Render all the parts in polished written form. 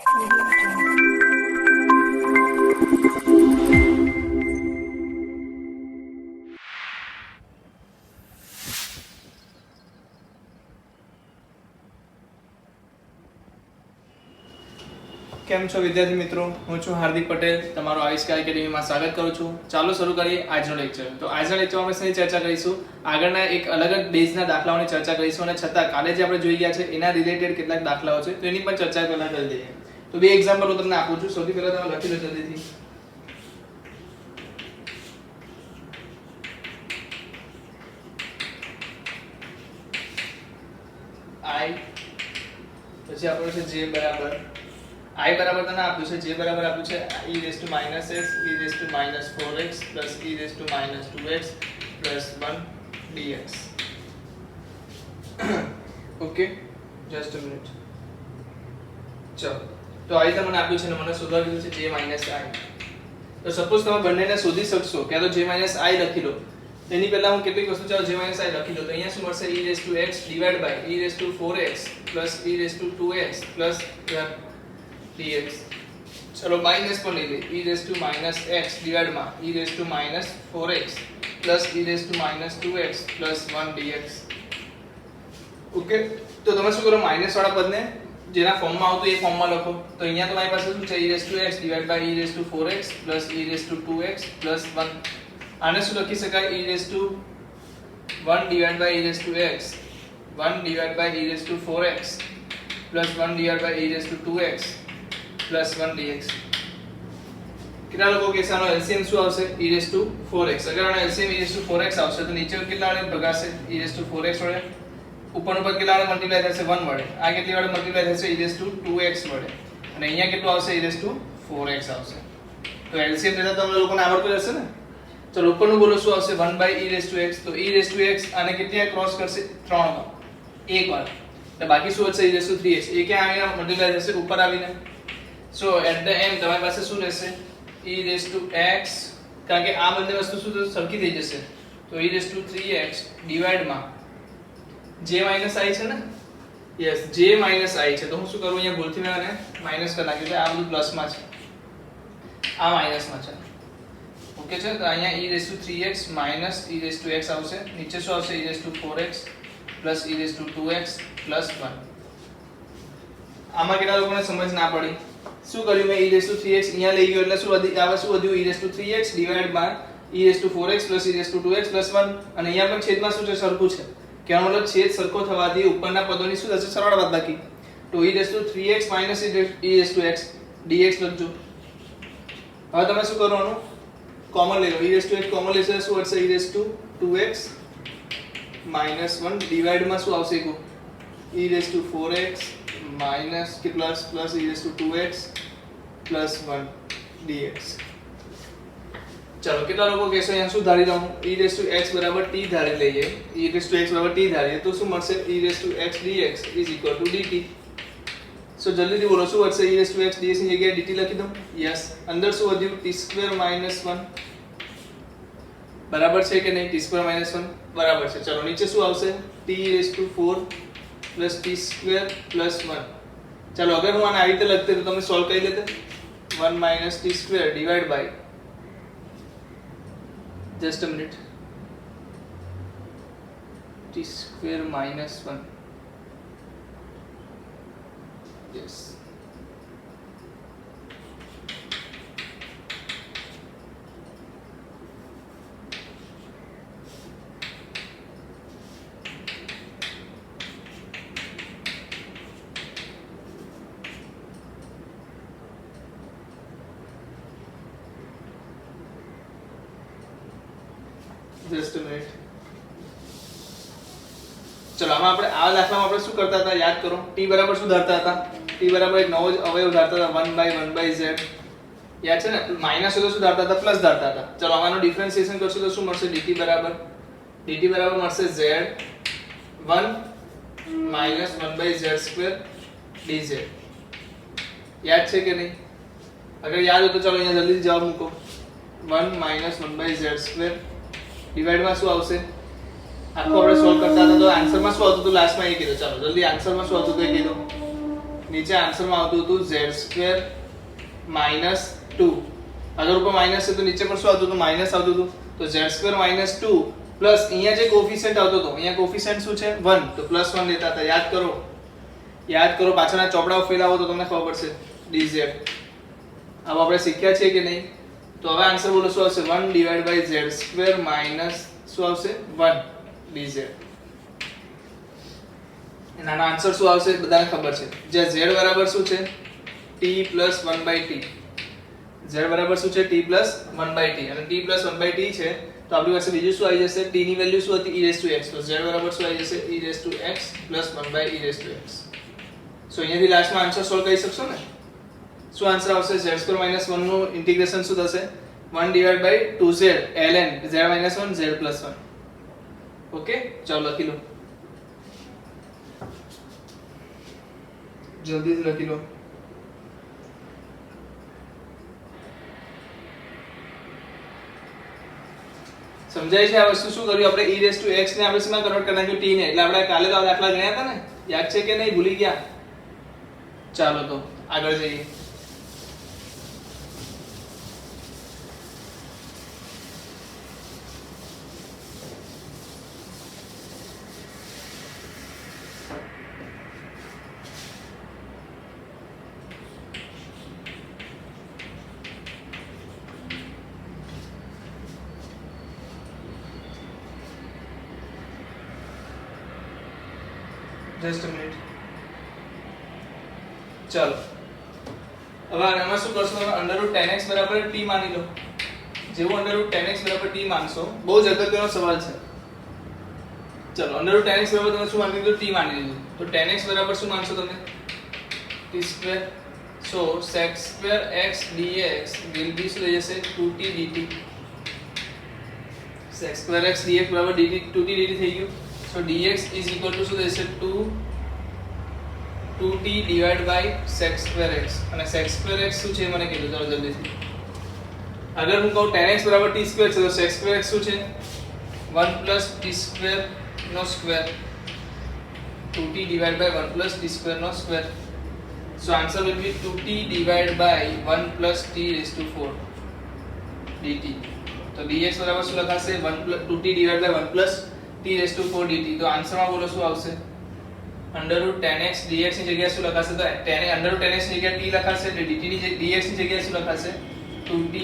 કેમ છો વિદ્યાર્થી મિત્રો, હું છું હાર્દિક પટેલ, તમારો આવિષ્કાર એકેડેમીમાં સ્વાગત કરું છું. ચાલો શરૂ કરીએ આજનો લેક્ચર. તો આજના લેક્ચરમાં આપણે શેની ચર્ચા કરીશું? આગળના એક અલગ જ બેઝના દાખલાઓની ચર્ચા કરીશું અને છતાં કાલે જે આપણે જોઈ ગયા છે એના રિલેટેડ કેટલાક દાખલાઓ છે તો એની પણ ચર્ચા પહેલા કરી દઈએ. તો બે એક્ઝામ્પલ હું તમને આપું છું. સૌથી પહેલા તમે લખી લો જલ્દીથી. I પછી આપણો છે J બરાબર I બરાબર તને આપ્યું છે, J બરાબર આપ્યું છે e raised to minus x, e raised to minus 4x plus e raised to minus 2x plus 1 dx. Okay, just a minute. ચલો, તો આ રીતે મને આપ્યું છે અને મને શોધવા કીધું છે J minus I. તો સપોઝ તમે બંનેને શોધી શકશો કે તો J minus I લખી લો. તેની પહેલા હું કેટલીક વસ્તુ ચાલો J minus I લખી લો. તો અહીંયા શું મળશે? e raised to x divided by e raised to 4x plus e raised to 2x plus 1 dx. चलो माइनस पर ले ले e raised to minus x divided by e raised to minus 4x plus e raised to minus 2x plus 1 dx. Okay, તો તમે શું કરો? Minus વાળા પદને જેના ફોર્મમાં આવતું એ ફોર્મમાં લખો. તો અહીંયા તમારી પાસે શું છે? e raised to x divided by e raised to 4x plus e raised to 2x plus 1. આને શું લખી શકાય? e raised to 1 divided by e raised to x 1 divided by e raised to 4x plus 1 divided by e raised to 2x plus 1 dx. કેટલા લોકો કે આનો LCM શું આવશે? e raised to 4x. અગર આનો LCM e raised to 4x આવશે તો નીચે કેટલા વડે ભગાશે? e raised to 4x વડે. ઉપર કેટલા વડે મલ્ટીપ્લાય થશે? 1 વડે. આ કેટલી વડે મલ્ટીપ્લાય થશે? e raised to 2x વડે. અને અહીંયા કેટલું આવશે? e raised to 4x આવશે. તો LCM લેતા તમને લોકોને આવડતું હશે ને? ચલો ઉપરનું બોલો શું આવશે? 1 by e raised to x. તો e raised to x આને કેટલી ક્રોસ કરશે? 3 વાર. એક વાર. એટલે બાકી શું વધશે? e raised to 3x. એ ક્યાં આવીને મલ્ટીપ્લાય થશે? ઉપર આવીને. So at the end તમારી પાસે શું રહેશે? e raised to x, કારણ કે આ બંને વસ્તુ શું સરખી થઈ જશે. તો e raised to 3x divide માં j minus I છે ને? યસ, j minus I છે. તો હું શું કરું? અહીંયા ભૂલથી મેં આને માઈનસ કરી નાખ્યું છે. આ બધું પ્લસ માં છે, આ માઈનસ માં છે. ઓકે છે. તો અહીંયા e raised to 3x minus e raised to x આવશે. નીચે શું આવશે? e raised to 4x plus e raised to 2x plus 1. આમાં કેટલા લોકોને સમજ ના પડી? શું કર્યું મેં? e raised to 3x અહીંયા લઈ ગયો એટલે શું આવે? શું વધ્યું? e raised to 3x divided by e raised to 4x plus e raised to 2x plus 1. અને અહીંયા પણ છેદમાં શું છે? સરખું છે. કહેવાનો મતલબ છેદ સરખો થવાથી ઉપરના પદોની શું થશે? સરળ બાદબાકી. તો e raised to 3x minus e raised to x dx લખજો. હવે તમે શું કરવાનું? કોમન લઈ લો. e raised to x common લેશો શું વધશે? e raised to 2x minus 1 divide માં શું આવશે? e raised to 4x minus plus e raised to 2x plus 1 dx. ચલો કેટલા લોકો કહેશો અહીંયા શું ધારી લઉં? e raised to x બરાબર t ધારી લઈએ. e raised to x બરાબર t ધારીએ તો શું મળશે? e raised to x dx is equal to dt. સો જલ્દીથી બોલો શું વધશે? e raised to x dx ની જગ્યાએ dt લખી દઉં. યસ, અંદર શું વધ્યું? t square minus 1 બરાબર છે કે નહીં? t square minus 1 બરાબર છે. ચલો નીચે શું આવશે? t raised to 4 plus t square plus 1. चलो अगर હું આને આવી રીતે લખતે તો તમે સોલ્વ કરી લેતે. 1 minus t square divided by just a minute t square minus 1. yes. Just a minute. ચલો આમાં આપણે આ દાખલામાં આપણે શું કરતા હતા? યાદ કરો. t બરાબર શું ધારતા હતા? t બરાબર એક નવો અવયવ ધારતા હતા 1 by z. યાદ છે ને? માઈનસ હોય તો શું ધારતા હતા? પ્લસ ધારતા હતા. ચલો આમાંનો ડિફરન્શિએશન કરશું તો શું મળશે? dt બરાબર મળશે z1 minus 1 by z2 dz. યાદ છે કે નહીં? અગર યાદ હોય તો ચલો અહીંયા જલ્દી જવાબ મૂકો. 1 minus 1 by z2 ડિવાઇડ માં શું આવશે? આખો આપણે સોલ્વ કરતા હતા તો આન્સર માં શું આવતું હતું? લાસ્ટ માં એ કીધું. ચાલો જલ્દી આન્સર માં શું આવતું હતું એ કીધું. નીચે આન્સરમાં આવતું હતું z² - 2. અગર ઉપર માઈનસ છે તો નીચે પર શું આવતું હતું? માઈનસ આવતું હતું. તો z² - 2 પ્લસ અહીંયા જે કોફિશિયન્ટ આવતો હતો, અહીંયા કોફિશિયન્ટ શું છે? 1. તો +1 લેતા હતા. યાદ કરો, પાછળના ચોપડાઓ ફેલાવો તો તમને ખબર પડશે. dz હવે આપણે શીખ્યા છે કે નહીં? તો હવે આન્સર બોલો શું આવશે? 1/z² - શું આવશે? 1 dz. એનો આન્સર શું આવશે? બધાને ખબર છે. જે z બરાબર શું છે? t + 1/t. z બરાબર શું છે? t + 1/t. અને t + 1/t છે તો આપણી પાસે બીજું શું આવી જશે? t ની વેલ્યુ શું હતી? e⁻x. તો z બરાબર શું આવી જશે? e⁻x + 1/e⁻x. સો અહીંયાથી લાસ્ટમાં આન્સર સોલ્વ કરી શકશો ને? શું આન્સર આવશે? z² - 1 નું ઇન્ટિગ્રેશન શું થશે? 1/2z ln z - 1 z + 1. Okay, ચાલો લખી લો, જલ્દીથી લખી લો. સમજાય છે આ વસ્તુ? શું કર્યું આપણે? e⁻x ને આપણે શેમાં કન્વર્ટ કરી નાખ્યું? t ને. એટલે આપણે કાલે તો આ દાખલા ગણ્યા હતા ને, યાદ છે કે નહીં? ભૂલી ગયા? ચાલો તો આગળ જઈએ. Just a minute. ચાલો હવે આમાં શું કરશો? √10x = t માની લો. જેવું √10x = t માનશો, બહુ જ અગત્યનો સવાલ છે. ચલો √10x બરાબર તમે શું માની લીધું? t માની લીધું. તો 10x બરાબર શું માનશો તમે? t². So sec²x dx will be શું થઈ જશે? 2t dt. sec²x dx બરાબર 2t dt થઈ ગયું. સો dx = શું થશે? 2t / sec²x. અને sec²x શું છે મને કીધું? ચાલો જલ્દીથી. અગર હું કહું 10x = t² છે તો sec²x શું છે? 1 + t² નો સ્ક્વેર. 2t / 1 + t² નો square. So answer will be 2t / 1 + t⁴ dt. તો dx બરાબર શું લખાશે? 2t / 1 + t⁴ dt. તો આન્સરમાં બોલો શું આવશે? √10x dx ની જગ્યાએ શું લખાશે? તો √10x ની જગ્યાએ t લખાશે એટલે dt ની dx ની જગ્યાએ શું લખાશે? 2t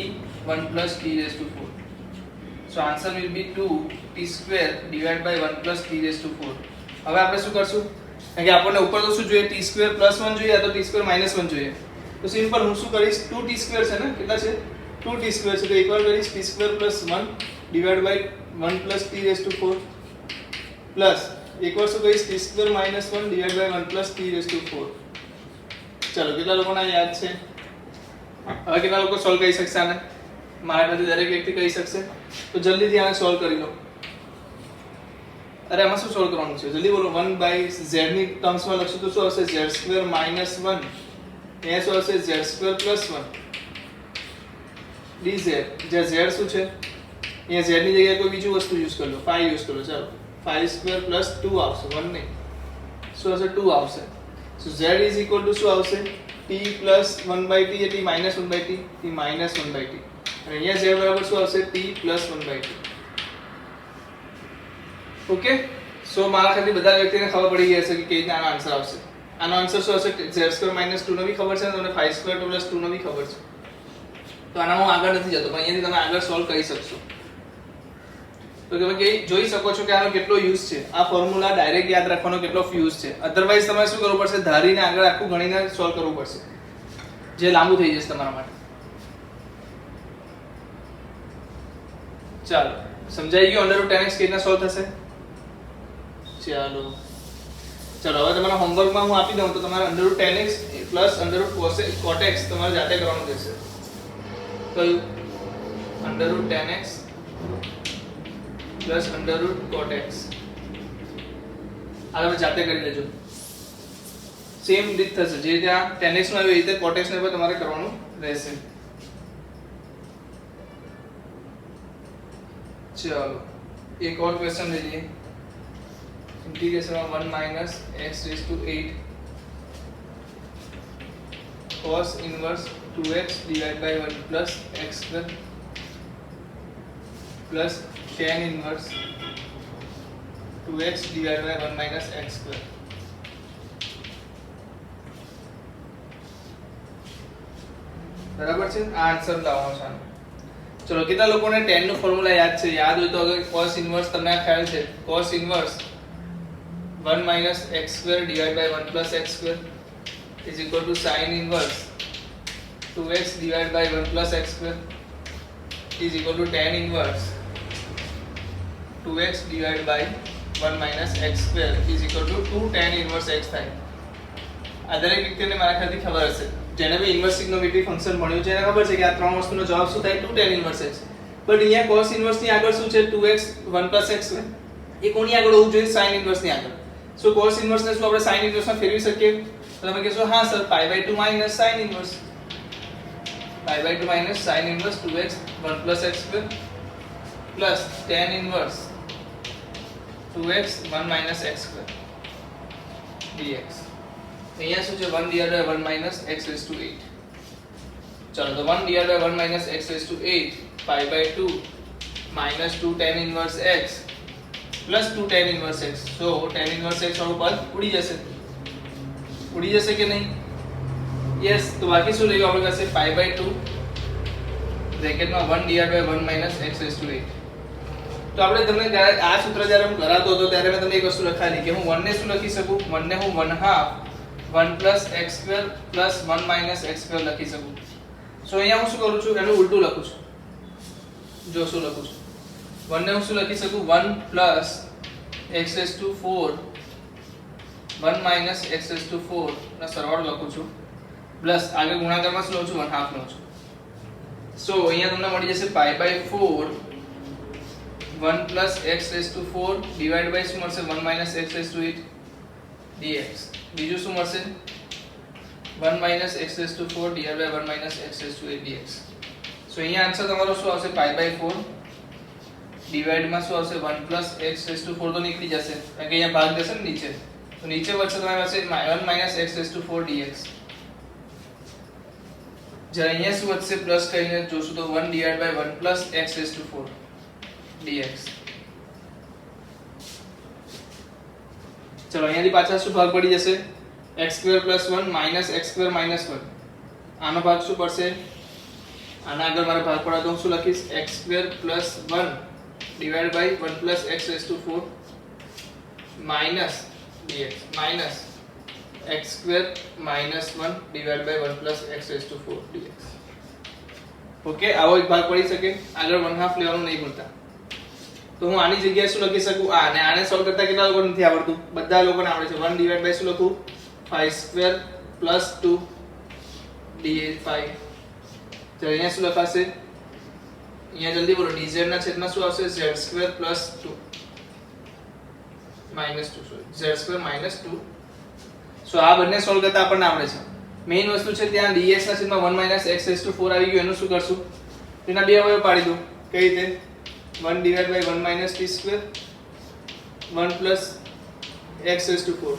1 + t⁴. So answer will be 2t² / 1 + t⁴. હવે આપણે શું કરશું? કારણ કે આપણને ઉપર તો શું જોઈએ? t² + 1 જોઈએ, તો t² - 1 જોઈએ. તો સિમ્પલ હું શું કરીશ? 2t² છે ને, કેટલા છે? 2t² છે તો એકવાર કરીશ t² + 1 / 1 + t⁴ પ્લસ એકવાર શું કરીશ? t² - 1 / 1 + t⁴. ચાલો કેટલા લોકોને યાદ છે? હવે કેટલા લોકો સોલ્વ કરી શકશે આને? મારામાંથી દરેક વ્યક્તિ કરી શકશે? તો જલ્દીથી આને સોલ્વ કરી લો. અરે આમાં શું સોલ્વ કરવાનું છે? જલ્દી બોલો. 1/z ની ટર્મ્સમાં લખશું તો શું આવશે? z² - 1. અહીંયા શું આવશે? z² + 1 dz. જે z શું છે? અહીંયા z ની જગ્યાએ કોઈ બીજું વસ્તુ યુઝ કરી લો. 5 યુઝ કરો. ચાલો 5² + 2 આવશે. 1 નહીં. શું આવશે? 2 આવશે. સો z = શું આવશે? t + 1/t એ t - 1/t, t - 1/t. અને અહીંયા z બરાબર શું આવશે? t + 1/t. ઓકે, સો મારા ખાલી બધા વ્યક્તિને ખબર પડી ગઈ હશે કે કેવી રીતે આનો આન્સર આવશે. આનો આન્સર શું હશે? z² - 2 નો બી ખબર છે અને તમને 5² + 2 નો બી ખબર છે. તો આના હું આગળ નથી જતો, પણ અહીંયાથી તમે આગળ સોલ્વ કરી શકશો. તો તમે જોઈ શકો છો કે આનો કેટલો યુઝ છે. આ ફોર્મ્યુલા ડાયરેક્ટ યાદ રાખવાનો કેટલો યુઝ છે. અધરવાઇઝ તમારે શું કરવું પડશે? ધારીને આગળ આખું ગણીને સોલ્વ કરવું પડશે, જે લાંબુ થઈ જશે તમારા માટે. ચાલો સમજાઈ ગયું √10x કેવી રીતના સોલ્વ થશે? ચાલો હવે તમારા હોમવર્કમાં હું આપી દઉં તો તમારે √10x + √cos તમારે જાતે કરવાનું રહેશે. કયું? √10x + √cos. આ તમે જાતે કરી લેજો. સેમ રીત થશે. જે ત્યાં 10x નો આવ્યો એ રીતે cos ને પણ તમારે કરવાનું રહેશે. चलो एक और क्वेश्चन ले लीजिए. Integration of 1 - x⁸ cos inverse 2x divided by 1 plus x square plus tan inverse 2x divided by 1 minus x square. બરાબર છે, આ આન્સર લાવવાનો છે. ચલો કેટલા લોકોને tan નું ફોર્મ્યુલા યાદ છે? યાદ હોય તો અગર cos inverse તમને આ ખ્યાલ છે, cos inverse 1 minus x square divided by 1 plus x square is equal to sin inverse 2x divided by 1 plus x square is equal to tan inverse 2x divided by 1 minus x square is equal to 2 tan inverse x થાય. આ દરેક વ્યક્તિને મારા ખ્યાલથી ખબર હશે, જેને બી inverse ટ્રિગ્નોમેટ્રી function ભણ્યું છે એને ખબર છે કે આ ત્રણ વસ્તુનો જવાબ શું થાય? 2 tan inverse x. બટ અહીંયા cos inverse ની આગળ શું છે? 2x 1 plus x square. એ કોની આગળ હોવું જોઈએ? sin inverse ની આગળ. સો cos inverse ને શું આપણે sin inverse માં ફેરવી શકીએ? તો તમે કહેશો હા sir, pi/2 minus sin inverse. pi/2 minus sin inverse 2x 1 plus x square plus tan inverse 2x 1 minus x square dx. અહીંયા શું છે? 1 divided by 1 minus x raised to 8. ચલો તો 1 divided by 1 minus x raised to 8 pi/2 minus 2 tan inverse x plus 2 tan inverse x. So tan inverse x વાળું પદ ઉડી જશે કે નહીં? યસ. તો બાકી શું રહ્યું આપણી પાસે? pi/2 બ્રેકેટમાં 1 divided by 1 minus x raised to 8. તો આપણે તમને આ સૂત્ર જ્યારે હું કરાતો હતો ત્યારે મેં તમને એક વસ્તુ લખાવી કે હું 1 ને શું લખી શકું? 1 ને હું 1/2 1 plus x square plus 1 minus x square લખી શકું. સો અહીંયા હું શું કરું છું? એનું ઉલટું લખું છું. જો શું લખું છું? 1 ને હું શું લખી શકું? 1 plus x raised to 4 1 minus x raised to 4 ના સરવાળો લખું છું પ્લસ આગળ ગુણાકારમાં શું લઉં છું? 1/2 લઉં છું. સો અહીંયા તમને મળી જશે pi/4 1 plus x raised to 4 divided by શું મળશે? 1 minus x raised to 8 dx. બીજું શું મળશે? 1 minus x raised to 4 divided by 1 minus x raised to 8 dx. સો અહીંયા આન્સર તમારો શું આવશે? pi/4 ડિવાઇડ માં શું આવશે? 1 plus x raised to 4 તો નીકળી જશે કારણ કે અહીંયા ભાગ જશે ને નીચે, તો નીચે વધશે તમારી પાસે 1 minus x raised to 4 dx. જ્યારે અહીંયા શું વધશે? પ્લસ કરીને જોશું તો 1 divided by 1 plus x raised to 4 dx. ચલો અહીંયાથી પાછા શું ભાગ પડી જશે? x square plus 1 minus x square minus 1. આનો ભાગ શું પડશે? આના આગળ મારે ભાગ પડાતો હું શું લખીશ? x square plus 1 divided by 1 plus x raised to 4 minus dx minus x square minus 1 divided by 1 plus x raised to 4 dx. Okay, આવો એક ભાગ પડી શકે. આગળ 1/2 લેવાનું નહીં ભૂલતા. તો હું આની જગ્યાએ શું લખી શકું? આ અને આને સોલ્વ કરતા કેટલા લોકોને નથી આવડતું? બધા લોકોને આવડે છે. 1 divided by શું લખું? 5 square plus 2 dz5. તો અહીંયા શું લખાશે? અહીંયા જલ્દી બોલો. dz ના છેદમાં શું આવશે? z square plus 2 minus 2 sorry z square minus 2. સો આ બંને સોલ્વ કરતા આપણને આવડે છે. મેઈન વસ્તુ છે ત્યાં dx ના છેદમાં 1 minus x raised to 4 આવી ગયું, એનું શું કરશું? તેના બે અવયવ પાડી દો. કઈ રીતે? 1 divided by 1 minus t square 1 plus x raised to 4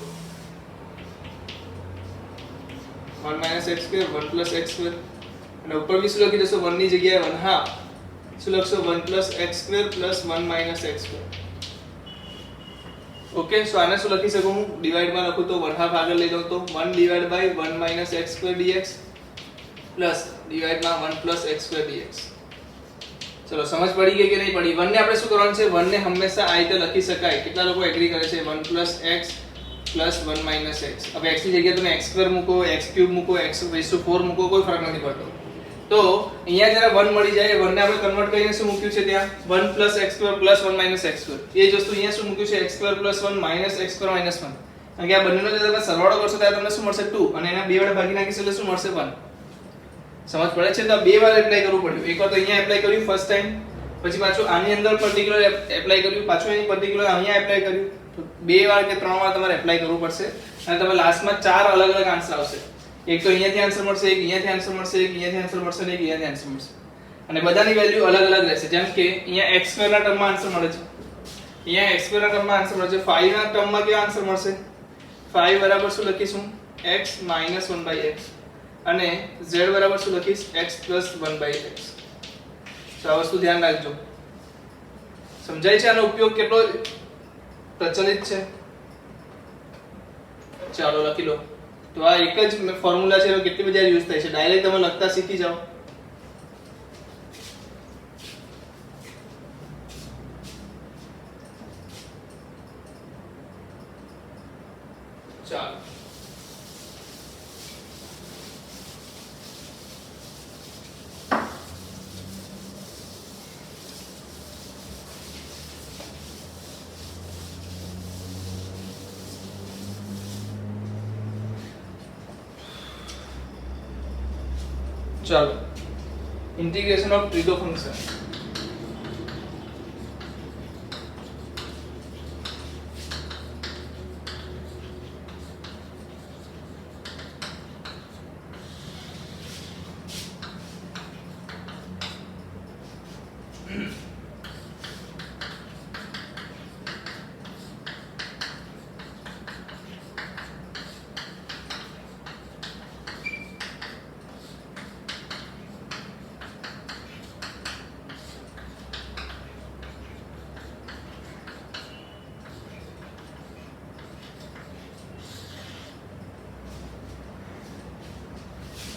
1 minus x square 1 plus x square અને ઉપર બી શું લખી દેશો? 1 ની જગ્યાએ 1/2 શું લખશો? 1 plus x square plus 1 minus x square. Okay, સો આને શું લખી શકું હું? ડિવાઇડ માં લખું તો 1/2 આગળ લઈ લઉં તો 1 divided by 1 minus x square dx plus divide માં 1 plus x square dx. ચલો સમજ પડી ગઈ કે નહીં પડી? 1 ને આપણે શું કરવાનું છે? 1 ને હંમેશા આ રીતે લખી શકાય. કેટલા લોકો એગ્રી કરે છે? 1 plus x plus 1 minus x. હવે x ની જગ્યાએ તમે x square મૂકો, x cube મૂકો, x raised to 4 મૂકો, કોઈ ફરક નથી પડતો. તો અહીંયા જ્યારે 1 મળી જાય, 1 ને આપણે કન્વર્ટ કરીને શું મૂક્યું છે ત્યાં? 1 plus x square plus 1 minus x square. એ જ વસ્તુ અહીંયા શું મૂક્યું છે? x square plus 1 minus x square minus 1. કારણ કે આ બંનેનો જે તમે સરવાળો કરશો ત્યારે તમને શું મળશે? 2 અને એના બે વડે ભાગી નાખીશું એટલે શું મળશે? 1. સમજ પડે છે? તો બે વાર એપ્લાય કરવું પડ્યું. એકવાર તો અહીંયા એપ્લાય કર્યું ફર્સ્ટ ટાઈમ, પછી પાછું આની અંદર પર્ટિક્યુલર એપ્લાય કર્યું, પાછું અહીં પર્ટિક્યુલર અહીંયા એપ્લાય કર્યું. તો બે વાર કે ત્રણ વાર તમારે એપ્લાય કરવું પડશે અને તમે લાસ્ટમાં ચાર અલગ અલગ આન્સર આવશે. એક તો અહીંયાથી આન્સર મળશે, એક અહીંયાથી આન્સર મળશે, એક અહીંયાથી આન્સર મળશે અને એક અહીંયાથી આન્સર મળશે. અને બધાની વેલ્યુ અલગ અલગ રહેશે. જેમ કે અહીંયા x સ્ક્વેર ના ટર્મમાં આન્સર મળે છે, અહીંયા x સ્ક્વેર ના ટર્મમાં આન્સર મળે છે. 5 ના ટર્મમાં કેવો આન્સર મળશે? 5 બરાબર શું લખીશું? x - 1/x. અને z બરાબર શું લખીશ x + 1/x. તો આ વસ્તુ ધ્યાન રાખજો. સમજાય છે આનો ઉપયોગ કેટલો પ્રચલિત છે? ચાલો લખી લો. તો આ એક જ ફોર્મ્યુલા છે, એનો કેટલી બધી યુઝ થાય છે. ડાયરેક્ટ તમે લખતા શીખી જાઓ. ચાલો ચાલો integration of trigo function.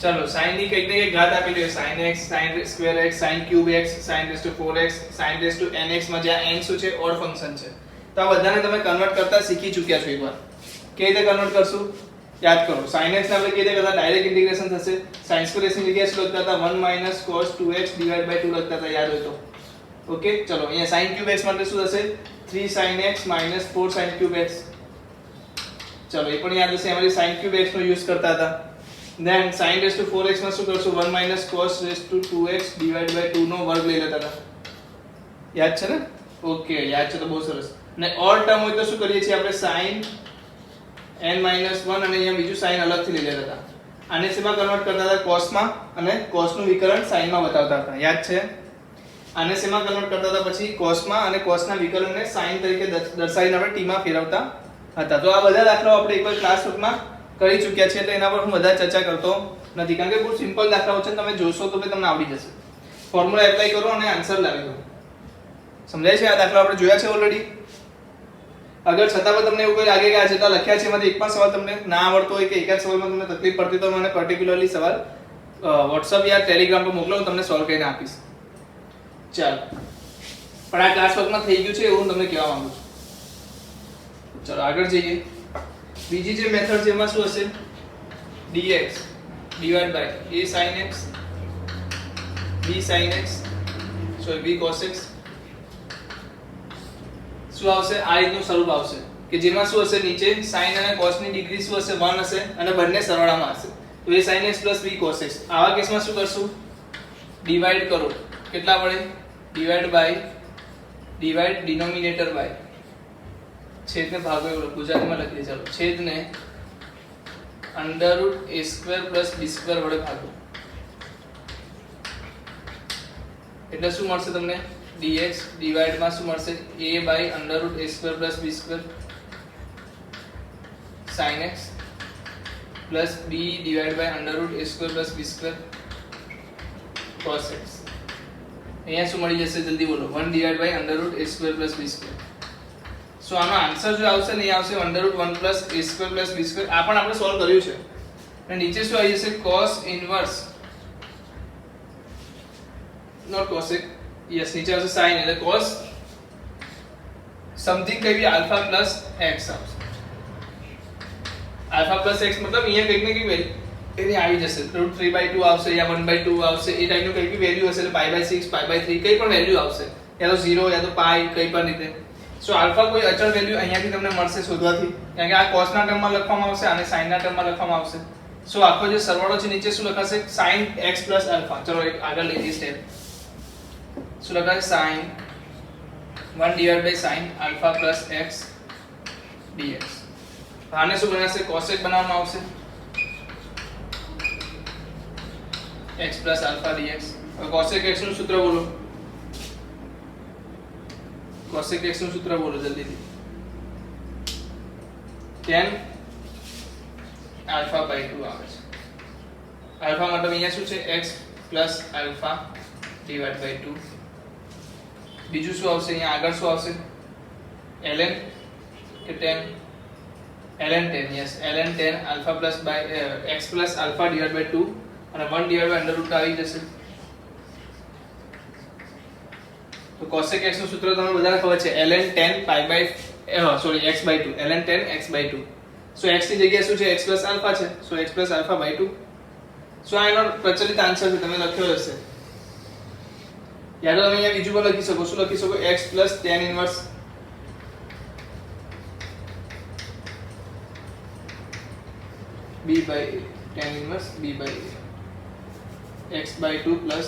चलो sin ની કઈક ને કઈક ઘાત આપેલી હોય sin x sin square x sin cube x sin raised to 4x sin raised to nx માં જ્યાં n શું છે ઓડ ફંક્શન છે. તો આ બધાને તમે કન્વર્ટ કરતા શીખી ચૂક્યા છો એકવાર. કેવી રીતે કન્વર્ટ કરશું યાદ કરો. sin x ને આપણે કેવી રીતે કરતા ડાયરેક્ટ ઇન્ટિગ્રેશન થશે. sin square x ની જગ્યાએ શું લખતા હતા 1 - cos 2x / 2 લખતા હતા, યાદ હોય તો. ઓકે ચલો અહીંયા sin cube x માટે શું થશે 3 sin x - 4 sin cube x. ચલો એ પણ યાદ હશે, અમારી sin cube x નો યુઝ કરતા હતા. then sin raised to 4x માં શું કરશું 1 - cos raised to 2x / 2 નો વર્ગ લઈ લેતા હતા. યાદ છે ને? ઓકે યાદ છે તો બહુ સરસ. અને ઓડ ટર્મ હોય તો શું કરીએ છીએ આપણે sin n - 1 અને અહીંયા બીજું sin અલગથી લઈ લેતા હતા. આને શેમાં કન્વર્ટ કરતા હતા cos માં, અને cos નું વિકલન sin માં બતાવતા હતા. યાદ છે? આને શેમાં કન્વર્ટ કરતા હતા પછી cos માં, અને cos ના વિકલનને sin તરીકે દર્શાવીને આપણે t માં ફેરવતા હતા. તો આ બધા દાખલાઓ આપણે એકવાર ક્લાસરૂમમાં કરી ચૂક્યા છે, એટલે એના પર હું વધારે ચર્ચા કરતો નથી, કારણ કે બહુ સિમ્પલ દાખલાઓ છે. તમે જોશો તો તમને આવડી જશે. ફોર્મ્યુલા એપ્લાય કરો અને આન્સર લાવી દો. સમજાય છે? આ દાખલા આપણે જોયા છે ઓલરેડી. અગર છતાં પણ તમને એવું કોઈ લાગે કે આ જેટલા લખ્યા છે એમાંથી એક પણ સવાલ તમને ના આવડતો હોય કે એકાદ સવાલમાં તમને તકલીફ પડતી તો મને પર્ટિક્યુલરલી સવાલ WhatsApp યા Telegram પર મોકલો, હું તમને સોલ્વ કરીને આપીશ. ચાલો પણ આ ક્લાસ વર્કમાં થઈ ગયું છે એવું હું તમને કહેવા માંગુ છું. ચાલો આગળ જઈએ. બીજી જે મેથડ છે એમાં શું હશે dx divided by a sin x b sin x b cos x. શું આવશે? આ રીતનું સ્વરૂપ આવશે કે જેમાં શું હશે નીચે sin અને cos ની ડિગ્રી શું હશે 1 હશે અને બંને સરવાળામાં હશે. તો a sin x plus b cos x. આવા કેસમાં શું કરશું ડિવાઈડ કરો. કેટલા વડે? ડિવાઈડ ડિનોમિનેટર બાય છેદને ભાગો એવું ગુજરાતીમાં લખી દે. ચાલો છેદને √a² + b² વડે ભાગો. એટલે શું મળશે તમને dx ડિવાઈડ માં શું મળશે a/√a² + b² sin x plus b divided by √a² + b² cos x. અહીંયા શું મળી જશે જલ્દી બોલો 1 divided by √a² + b². સો આનો આન્સર જો આવશે ને એ આવશે √1 + a² + b². આ પણ આપણે સોલ્વ કર્યું છે. અને નીચે શું આવી જશે cos inverse not cosec. Yes નીચે આવશે sin એટલે cos સમથિંગ કઈ બી આલ્ફા પ્લસ x આવશે. આલ્ફા પ્લસ x મતલબ અહીંયા કંઈક ને કંઈક એની આવી જશે √3/2 આવશે યા 1/2 આવશે. એ ટાઈપનું કંઈ બી વેલ્યુ હશે એટલે π/6 π/3 કંઈ પણ વેલ્યુ આવશે, યા તો 0 યા તો π કંઈ પણ રીતે. સો આલ્ફા કોઈ અચળ વેલ્યુ અહીંયાથી તમને મળશે શોધવાથી, કારણ કે આ cos ના ટર્મમાં લખવામાં આવશે અને sin ના ટર્મમાં લખવામાં આવશે. સો આખો જે સરવાળો છે નીચે શું લખાશે sin x + આલ્ફા. ચલો એક આગળ લઈએ સ્ટેપ. શું લખાશે sin 1 divided by sin alpha plus x dx. આને શું બનાવશે cosec બનાવવામાં આવશે x plus alpha dx. હવે cosec x નું સૂત્ર બોલો. cosec x નું સૂત્ર બોલો જલ્દીથી. tan alpha/2 આવે છે. આલ્ફા મતલબ અહીંયા શું છે x plus alpha divide by 2. બીજું શું આવશે અહીંયા આગળ શું આવશે ln કે tan ln tan yes ln tan alpha plus by x plus alpha divide by 2 અને 1 ડિવાઇડ બાય અંડર રૂટ આવી જશે. તો cosec x નું સૂત્ર તમને બધાને ખબર છે ln tan pi by x by 2 ln tan x by 2. So x ની જગ્યાએ શું છે x plus alpha છે, સો x plus alpha by 2. સો આ એનો પ્રચલિત આન્સર છે, તમે લખ્યો હશે. યાદ તમે અહીંયા બીજું પણ લખી શકો, શું લખી શકો x plus tan inverse b by a, tan inverse b by a, x by 2 plus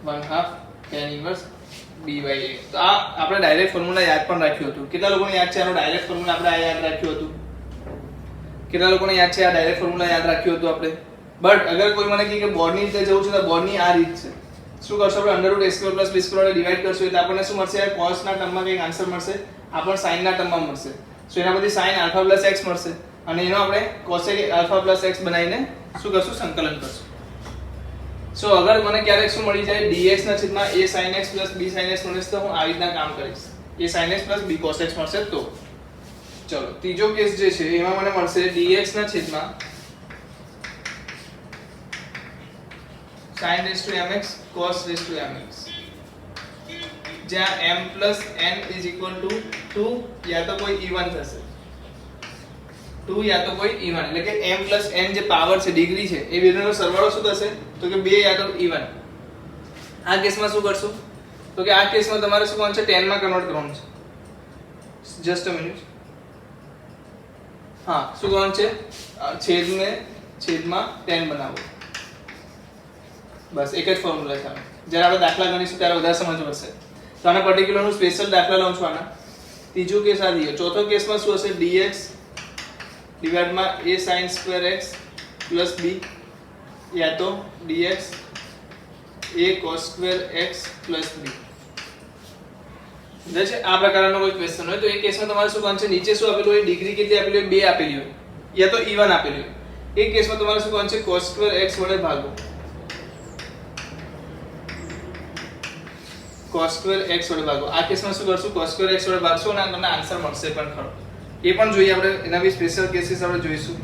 1/2 tan inverse b by a. તો આ આપણે ડાયરેક્ટ ફોર્મ્યુલા યાદ પણ રાખ્યું હતું. કેટલા લોકોને યાદ છે આનો ડાયરેક્ટ ફોર્મ્યુલા આપણે આ યાદ રાખ્યું હતું? કેટલા લોકોને યાદ છે આ ડાયરેક્ટ ફોર્મ્યુલા યાદ રાખ્યું હતું આપણે? બટ અગર કોઈ મને કહે કે બોર્ડની રીતે જવું છે તો બોર્ડની આ રીત છે. શું કરશો આપણે √a² + b² વડે ડિવાઈડ કરશું એટલે આપણને શું મળશે? cos ના ટર્મમાં કંઈક આન્સર મળશે, આપણને sin ના ટર્મમાં મળશે. સો એના પછી sin α + x મળશે અને એનો આપણે cosec α + x બનાવીને શું કરશું? સંકલન કરશું. સો અગર મને ક્યારેક શું મળી જાય dx ના છેદમાં a sin x + b sin x મળે તો હું આ રીતના કામ કરીશ. a sin x + b cos x મળશે તો ચલો ત્રીજો કેસ જે છે એમાં મને મળશે dx ના છેદમાં sin mx cos mx, જ્યાં m + n = 2 યા તો કોઈ ઇવન થશે, 2 યા તો કોઈ ઇવન, એટલે કે m + n જે પાવર છે ડિગ્રી છે એ બેનો સરવાળો શું થશે? તો કે 2 યા તો ઇવન. આ કેસમાં શું કરશું? તો કે આ કેસમાં તમારે શું કરવાનું છે? 10 માં કન્વર્ટ કરવાનું છે. Just a minute. હા, શું કરવાનું છે? છેદમાં 10 બનાવો. બસ એક જ ફોર્મ્યુલા છે. જ્યારે આપણે દાખલા ગણીશું ત્યારે વધારે સમજ પડશે. તો આના પર્ટિક્યુલર હું સ્પેશિયલ દાખલા લઉં છું આના. ત્રીજો કેસ આ દીયો. ચોથો કેસમાં શું હશે? dx ડિવાઇડમાં a sin² x + b યા તો dx a cos² x + b. જે છે આ પ્રકારનો કોઈ ક્વેશ્ચન હોય તો એ કેસમાં તમારે શું કરવાનું છે? નીચે શું આપેલું હોય? ડિગ્રી કેટલી આપેલી હોય? 2 આપેલી હોય યા તો ઇવન આપેલી હોય. એ કેસમાં તમારે શું કરવાનું છે? cos² x વડે ભાગો. cos² x વડે ભાગો. આ કેસમાં શું કરશું? cos² x વડે ભાગશો અને તમને આન્સર મળશે પણ ખરો. એ પણ જોઈએ આપણે, એના બી સ્પેશિયલ કેસીસ આપણે જોઈશું.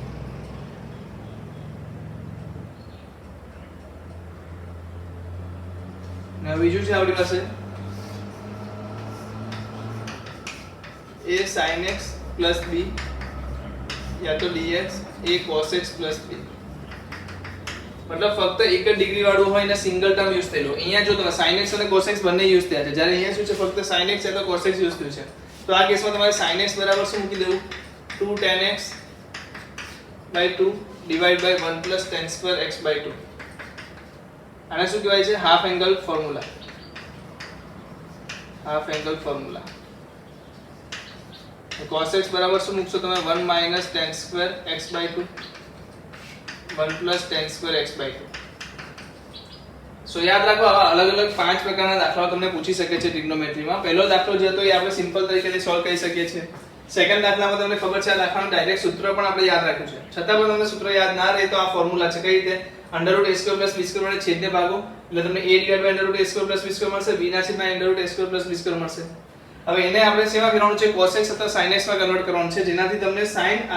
ને બીજું છે આપણી પાસે a sin x + b યા તો dx a cos x + b. મતલબ ફક્ત એક જ ડિગ્રી વાળું હોય ને સિંગલ ટર્મ યુઝ થયેલો. અહીંયા જો તમે sin x અને cos x બંને યુઝ થયા છે, જ્યારે અહીંયા શું છે? ફક્ત sin x યા તો cos x યુઝ થયું છે. તો આ કેસમાં તમારે sin x બરાબર શું મૂકી દેવું? 2 tan x / 2 divide by 1 + tan² x / 2. આને શું કહેવાય છે? Half angle formula. Half angle formula. cos x બરાબર શું મૂકશો તમે? 1 - tan² x / 2 1 + tan² x / 2. સો યાદ રાખો આવા અલગ અલગ 5 પ્રકારના દાખલાઓ તમને પૂછી શકે છે ટ્રિગ્નોમેટ્રીમાં. પહેલો દાખલો જે હતો એ આપણે સિમ્પલ તરીકેથી સોલ્વ કરી શકીએ છીએ. સેકન્ડ દાખલામાં તમને ખબર છે આ દાખલાનું ડાયરેક્ટ સૂત્ર પણ આપણે યાદ રાખ્યું છે. છતાં પણ તમને સૂત્ર યાદ ના રહે તો આ ફોર્મ્યુલા છે. કઈ રીતે? √a² + b² વડે છેદને ભાગો એટલે તમને a / √a² + b² મળશે, b ના છેદમાં √a² + b² મળશે. હવે એને આપણે શેમાં ફેરવવાનું છે? cos x અથવા sin x માં કન્વર્ટ કરવાનું છે, જેનાથી તમને sin α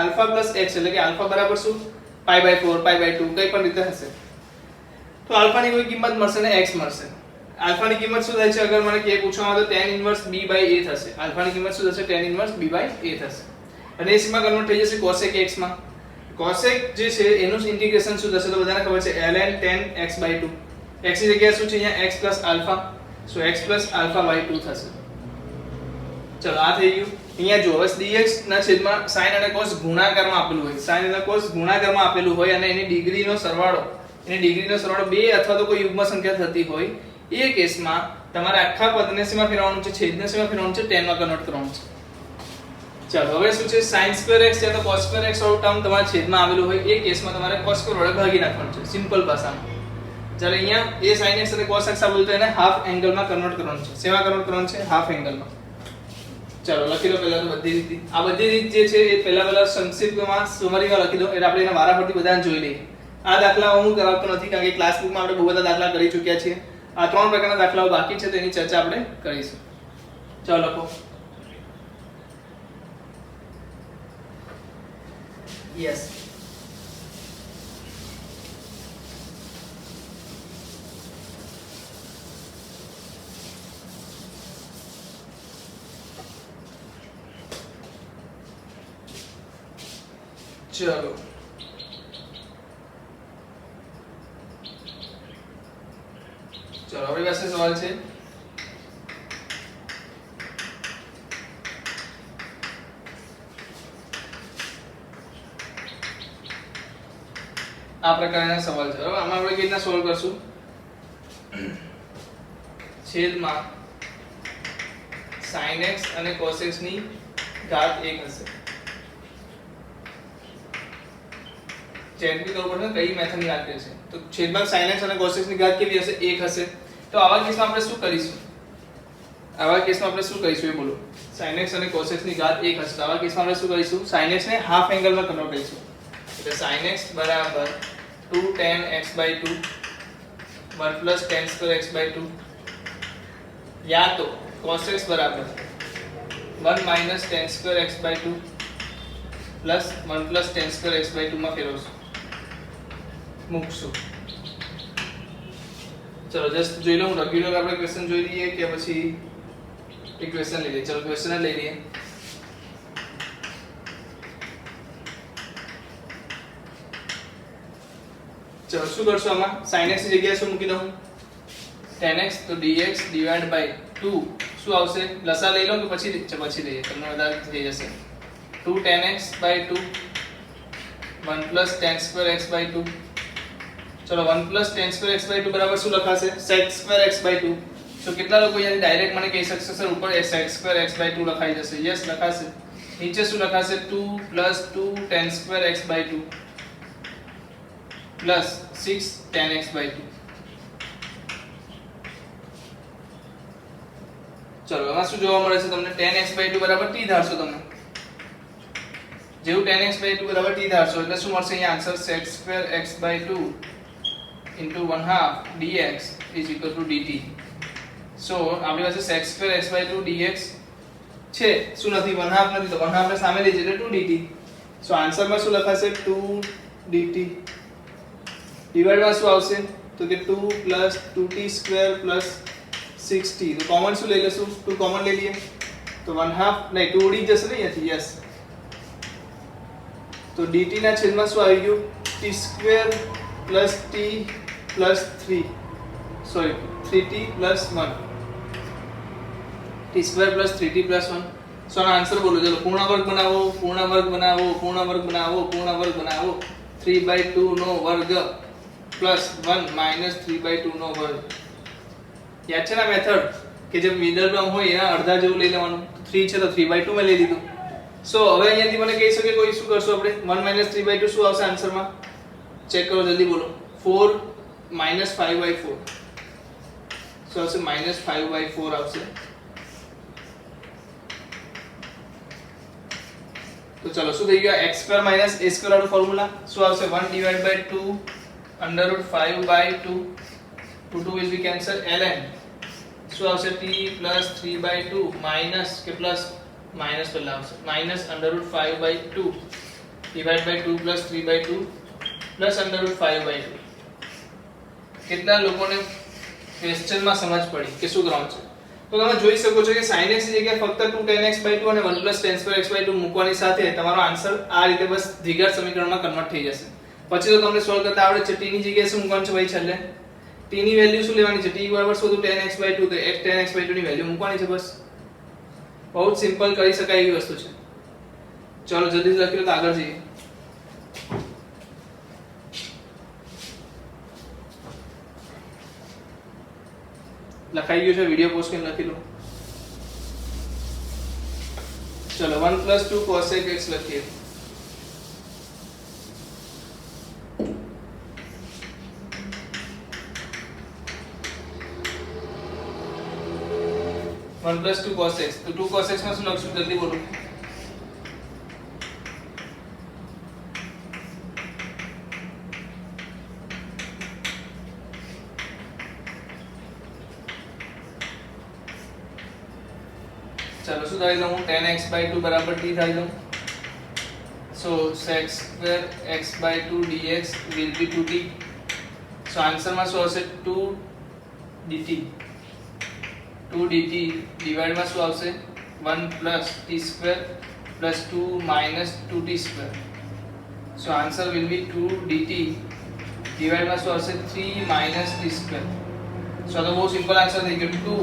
+ x એટલે કે α બરાબર શું? π/4 π/2 કઈ પણ રીતે હશે. તો આલ્ફા ની કોઈ કિંમત મળશે ને x મળશે. આલ્ફા ની કિંમત શું થાય છે? અગર મને કે પૂછવામાં આવે તો tan inverse b / a થશે. આલ્ફા ની કિંમત શું થશે? tan inverse b / a થશે. અને એ માં કન્વર્ટ થઈ જશે cosec x માં. cosec જે છે એનું ઇન્ટિગ્રેશન શું થશે? તો બધાને ખબર છે ln tan x / 2. x ની જગ્યાએ શું છે? અહીંયા x + α, સો x + α / 2 થશે. ચલો આ થઈ ગયું. અહીંયા જો હવે dx ના છેદમાં sin અને cos ગુણાકારમાં આપેલું હોય, sin અને cos ગુણાકારમાં આપેલું હોય અને એની ડિગ્રીનો સરવાળો 2 અથવા તો કોઈ યુગ્મ સંખ્યા થતી હોય એ કેસમાં તમારે આખા પદને શેમાં ફેરવવાનું છે? છેદને શેમાં ફેરવવાનું છે? tan માં કન્વર્ટ કરવાનું છે. ચાલો હવે શું છે? sin² x યા તો cos² x વાળું ટર્મ તમારા છેદમાં આવેલું હોય એ કેસમાં તમારે cos² વડે ભાગી નાખવાનું છે સિમ્પલ ભાષામાં. જ્યારે અહીંયા a sin x અને cos x આવેલું તો એને હાફ એંગલમાં કન્વર્ટ કરવાનું છે. શેમાં કન્વર્ટ કરવાનું છે? હાફ એંગલમાં. ચાલો લખી લો પહેલા તો બધી રીત. આ બધી રીત જે છે એ પહેલા સંક્ષિપ્તમાં સમરીમાં લખી દો એટલે આપણે એના વારાફરતી બધાને જોઈ લઈએ. આ દાખલાઓ હું કરાવતો નથી કારણ કે ક્લાસ બુકમાં આપણે બહુ બધા દાખલા કરી ચૂક્યા છીએ. આ 3 પ્રકારના દાખલાઓ બાકી છે તેની ચર્ચા આપણે કરીશું. ચાલો લખો. યસ. ચલો આપણી પાસે સવાલ છે. આ પ્રકારના સવાલ છે. હવે આમાં આપણે કેવી રીતના સોલ્વ કરશું? છેદમાં sin x અને cos x ની ઘાત 1 હશે. ચેક બી કરવું પડશે કઈ મેથડની વાત કરે છે. તો છેદમાં sin x અને cos x ની ઘાત કેવી હશે? 1 હશે. તો આવા કેસમાં આપણે શું કરીશું? એ બોલો. sin x અને cos x ની ઘાત 1 હશે. તો આવા કેસમાં આપણે શું કરીશું? sin x ને હાફ એંગલમાં કન્વર્ટ કરીશું. એટલે sin x બરાબર 2 tan x/2 1 tan square x/2 યા તો cos x બરાબર 1 tan square x/2 1 tan square x/2 માં ફેરવશું, મૂકશું. ચલો જસ્ટ જોઈ લો. હું રેગ્યુલર આપણે ક્વેશ્ચન જોઈ લઈએ કે પછી ઇક્વેશન લઈ લઈએ? ચલો ક્વેશ્ચન જ લઈ લઈએ. ચલો શું કરશું આમાં? sin x ની જગ્યાએ શું મૂકી દઉં? tan x. તો dx / 2 શું આવશે? લસા લઈ લો કે પછી લઈએ? તમને વધારે થઈ જશે. 2 tan x/2 1 tan square x/2. ચલો 1 tan square x/2 બરાબર શું લખાશે? sec square x/2. તો કેટલા લોકો યાર ડાયરેક્ટ મને કહી શકશે સર ઉપર sec square x/2 લખાઈ જશે? યસ લખાશે. નીચે શું લખાશે? 2 + 2 tan square x/2 6 tan x/2. ચલો આમાં શું જોવા મળે છે તમને? tan x/2 બરાબર t ધારશો તમે. જેવું tan x/2 બરાબર t ધારશો એટલે શું મળશે? અહીંયા answer sec square x/2 1/2 dx = dt. સો આપણી પાસે sec square x/2 dx છે. શું નથી? 1/2 નથી તો 1/2 આપણે સામે લઈ જઈએ એટલે 2 dt. સો આન્સરમાં શું લખાશે? 2 dt. ડિવાઇડ માં શું આવશે? તો કે 2 + 2t² + 6t. તો કોમન શું લઈ લેશું? 2 કોમન લઈ લઈએ તો 1/2 નહીં 2 ઉડી જશે ને અહીંયાથી. યસ. તો dt ના છેદમાં શું આવી ગયું? t² + t + 3 sorry 3t + 1 t² + 3t + 1. સો આનો આન્સર બોલો. ચલો પૂર્ણ વર્ગ બનાવો, પૂર્ણ વર્ગ બનાવો, પૂર્ણ વર્ગ બનાવો, પૂર્ણ વર્ગ બનાવો. 3/2 નો વર્ગ +1 - 3/2 નો વર્ગ. યાદ છે ને મેથડ કે જે મિડલ ટર્મ હોય એના અડધા જેવું લઈ લેવાનું. 3 છે તો 3/2 મેં લઈ લીધું. સો હવે અહીંયાથી મને કહી શકે કોઈ શું કરશું આપણે? 1 - 3/2 શું આવશે આન્સરમાં? ચેક કરો જલ્દી બોલો. 4 - 5/4 શું આવશે? -5/4 આવશે. તો ચલો શું થઈ ગયું? x² - a² વાળું ફોર્મ્યુલા શું આવશે? 1 / 2 √5/2 2 will be cancel ln શું આવશે? t + 3/2 માઈનસ કે પ્લસ માઈનસ પહેલા આવશે -√5/2 / 2 + 3/2 + √5/2. કેટલા લોકોને ક્વેશ્ચનમાં સમજ પડી કે શું કરવાનું છે? તો તમે જોઈ શકો છો કે sin x ની જગ્યાએ ફક્ત 2 tan x/2 અને 1 tan square x/2 મૂકવાની સાથે તમારો આન્સર આ રીતે બસ દ્વિઘાત સમીકરણમાં કન્વર્ટ થઈ જશે. પછી તો તમને સોલ્વ કરતા આવડે છે. t ની જગ્યાએ શું મૂકવાનું છે ભાઈ? છેલ્લે t ની વેલ્યુ શું લેવાની છે? t = શું? tan x/2 તો x tan x/2 ની વેલ્યુ મૂકવાની છે. બસ બહુ જ સિમ્પલ કરી શકાય એવી વસ્તુ છે. ચલો જલ્દી લખી લો તો આગળ જઈએ. લખાઈ ગયું છે, વિડિયો પોસ્ટ કરીને લખી લો. ચલો 1 + 2 cosec x લખીએ. 1 + 2 cos x. તો 2 cos x માં શું લખશું? જલ્દી બોલો. चलो શું થાય તો હું tan x/2 બરાબર t થાય તો so sec square x/2 dx will be 2t so answer માં શું આવશે 2 dt 2 dt ડિવાઇડ માં શું આવશે 1 plus t square plus 2 minus 2t square so answer will be 2 dt divided by 3 minus t square so the most simple answer is 2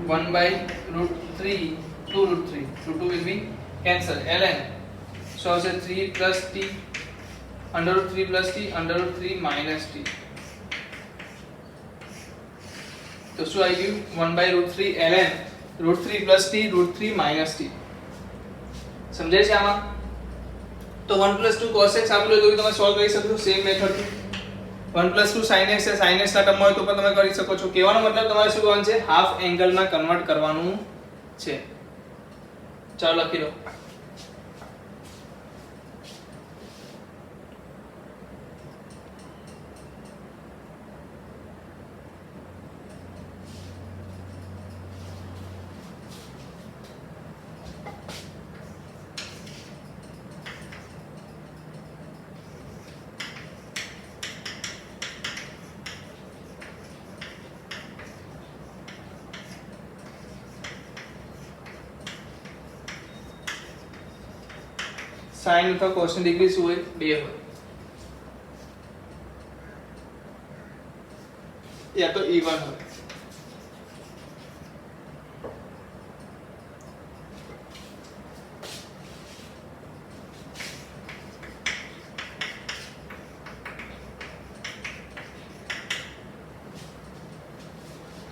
1 by root 3 2 root 3 so 2 will be cancel ln so 3 plus t under root 3 plus t under root 3 minus t तो શું આવી ગયું 1 by root 3 ln root 3 plus t root 3 minus t સમજાય છે આમાં તો 1 plus 2 cos x આપેલું તો તમે સોલ્વ કરી શકો છો સેમ મેથડ થી 1 plus 2 sin x એ sin x ના ટર્મ હોય તો પણ તમે કરી શકો છો કહેવાનો મતલબ તમારે શું કરવાનું છે હાફ એંગલ માં કન્વર્ટ કરવાનું છે ચાલો લખી લો sin અથવા cos ની ડિગ્રી શું હોય 2 હોય या तो even હોય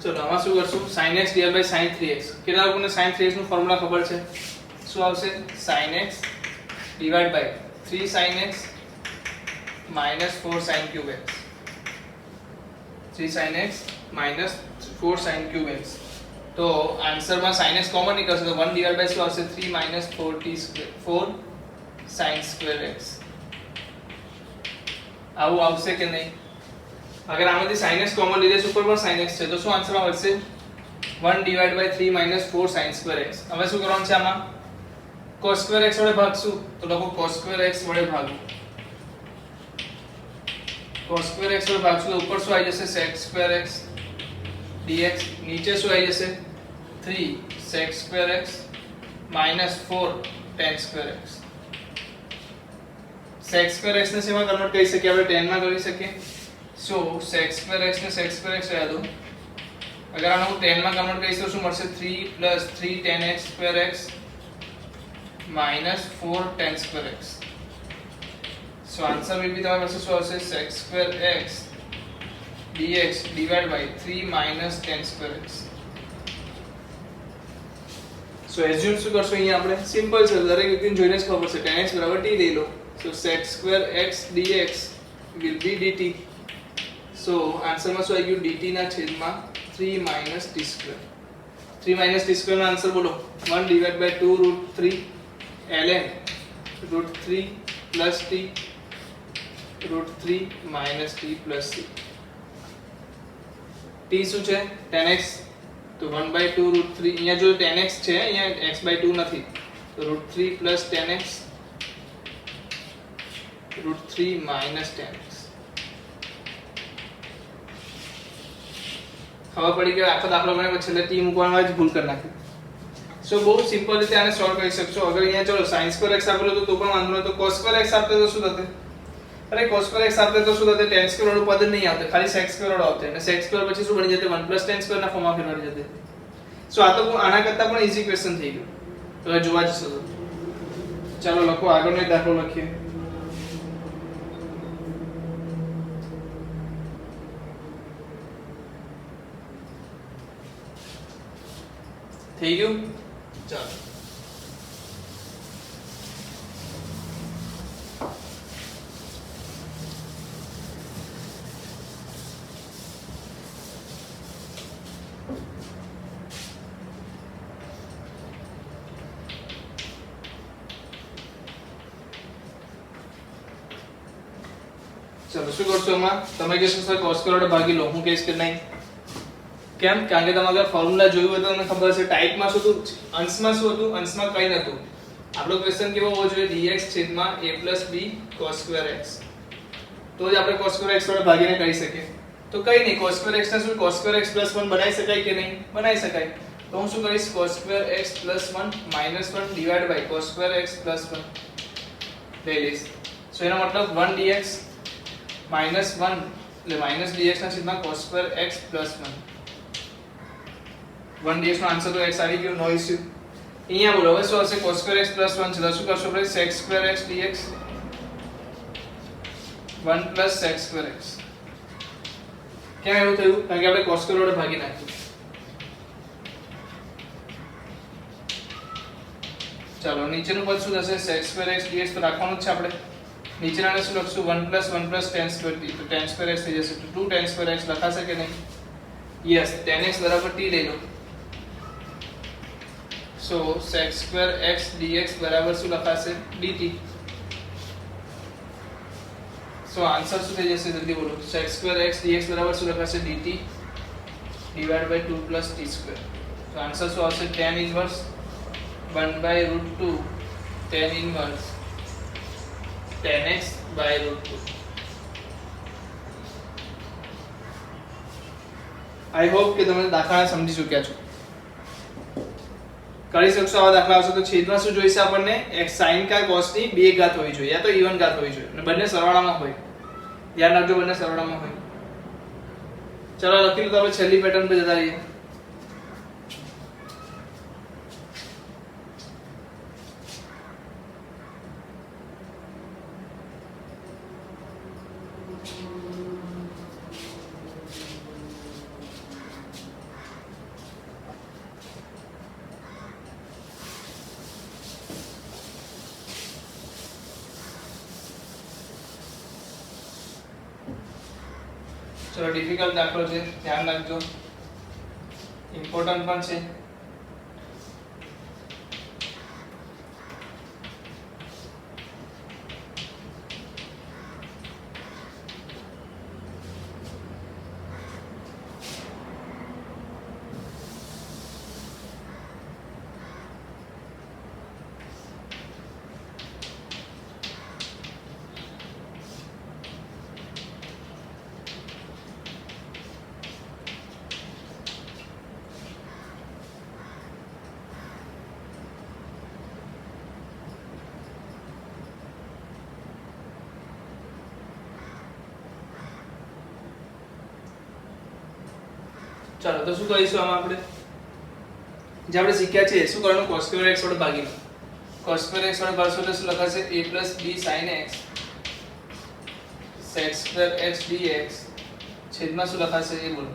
ચલો આમાં શું કરશું sin x divided by sin 3x કેટલા લોકોને sin 3x નું ફોર્મ્યુલા ખબર છે શું આવશે sin x divided by 3 sin x minus 4 sin cube x 3 sin x minus 4 sin cube x तो आंसर में sin x कॉमन निकलશે तो 1 divided by શું આવશે 3 minus 4t square 4 sin square x આવું આવશે કે નહીં अगर આમાંથી sin x कॉमन લીધે ઉપર પર sin x છે તો શું આન્સર આવશે 1 divided by 3 minus 4 sin square x હવે શું કરવાનું છે આમાં cos square x વડે ભાગશું તો લખો cos square x વડે ભાગો cos square x વડે ભાગશું તો ઉપર શું આવી જશે sec square x dx નીચે શું આવી જશે 3 sec square x minus 4 tan square x sec square x ને શેમાં કન્વર્ટ કરી શકીએ આપણે tan માં કરી શકીએ so sec square x ને sec square x રહેવા દો अगर આને હું tan માં કન્વર્ટ કરીશ તો શું મળશે 3 plus 3 tan x square x minus 4 tan square x so answer will be તમારી પાસે શું આવશે sec square x dx divided by 3 minus tan square x so assume શું કરશો અહીંયા આપણે સિમ્પલ છે દરેક વ્યક્તિને જોઈને જ ખબર છે tan x બરાબર t લઈ લો so sec square x dx will be dt so answer માં શું આવી ગયું dt ના છેદમાં 3 minus t square 3 minus t square નો આન્સર બોલો 1 divided by 2 root 3 ln root 3 plus t root 3 minus t plus c t શું છે tan x તો 1 by 2 root 3 અહીંયા જો tan x છે અહીંયા x by 2 નથી તો root 3 plus tan x root 3 minus tan x ખબર પડી કે આખો દાખલો ગણ્યા પછી છેલ્લે t મૂકવામાં જ ભૂલ કરી નાખી સો બહુ સિમ્પલ રીતે આને સોલ્વ કરી શકશો અગર અહીંયા ચલો sin square x આપેલો તો પણ વાંધો ન તો cos square x આપતે તો શું થતે અરે cos square x આપતે તો શું થતે tan square વાળું પદ નહીં આવતે ખાલી sec square વાળું આવતે અને sec square પછી શું બની જતે 1 plus tan square ના ફોર્મમાં ફેરવાઈ જતે સો આ તો આના કરતા પણ ઈઝી ક્વેશ્ચન થઈ ગયો તો હવે જોવા જશો ચાલો લખો આગળનો દાખલો લખીએ થઈ ગયું ચાલો ચલો શું કરશો એમાં તમે કહેશો સર cos સ્ક્વેર વડે ભાગી લો હું કહીશ કે નહીં કેમ? કારણ કે તમે અગર ફોર્મ્યુલા જોયું હોય તો તમને ખબર હશે ટાઈપમાં શું હતું, અંશમાં શું હતું, અંશમાં કંઈ નહોતું. આપણો ક્વેશ્ચન કેવો હોવો જોઈએ? dx છેદમાં a + b cos²x. તો જ આપણે cos²x વડે ભાગીને કરી શકીએ. તો કઈ નહીં, cos²x ને શું cos²x + 1 બનાવી શકાય કે નહીં? બનાવી શકાય. તો હું શું કરીશ? cos²x + 1 -1 ડિવાઇડ બાય cos²x + 1 લઈ લઈશ. સો એનો મતલબ 1 dx -1 એટલે -dx ના છેદમાં cos²x + 1. 1 dx નો આન્સર તો x આવી ગયો, નો ઇશ્યુ. અહીંયા બોલો હવે શું હશે? cos²x + 1 છે તો શું કરશો આપણે? sec²x dx 1 + sec²x. કેમ એવું થયું? કારણ કે આપણે cos² વડે ભાગી નાખ્યું. ચાલો નીચેનું પદ શું થશે? sec²x dx તો રાખવાનું જ છે આપણે. નીચેનાને શું લખશું? 1 + 1 + tan²t. તો tan²x થઈ જશે. તો 2 tan²x લખાશે કે નહીં? યસ, tan x = t લઈ લો. સો sec²x dx બરાબર શું લખાશે? dt. સો આન્સર શું થઈ જશે? જલ્દી બોલો. sec²x dx બરાબર શું લખાશે? dt divide by 2 + t². તો આન્સર શું આવશે? tan inverse 1/√2 tan inverse tan x /√2. I hope કે તમે દાખલા સમજી ચૂક્યા છો. કરી શકશો આવા દાખલા આવશે. તો છેદમાં શું જોઈશે આપણને? x sin का cos ની 2 ઘાત હોવી જોઈએ યા તો ઇવન ઘાત હોવી જોઈએ અને બંને સરવાળામાં હોય. ધ્યાન રાખજો બંને સરવાળામાં હોય. ચલો લખી લો. તો આપણે છેલ્લી પેટર્ન પર જતા રહીએ. ચલો ડિફિકલ્ટ દાખલો છે, ધ્યાન રાખજો, ઇમ્પોર્ટન્ટ પણ છે. ચાલો તો શું કરીશું આમાં આપણે? જે આપણે શીખ્યા છે શું કરવાનું? cos²x વડે ભાગીને. cos²x વડે ભાગશો એટલે શું લખાશે? a + b sin x sec²x dx છેદમાં શું લખાશે એ બોલો.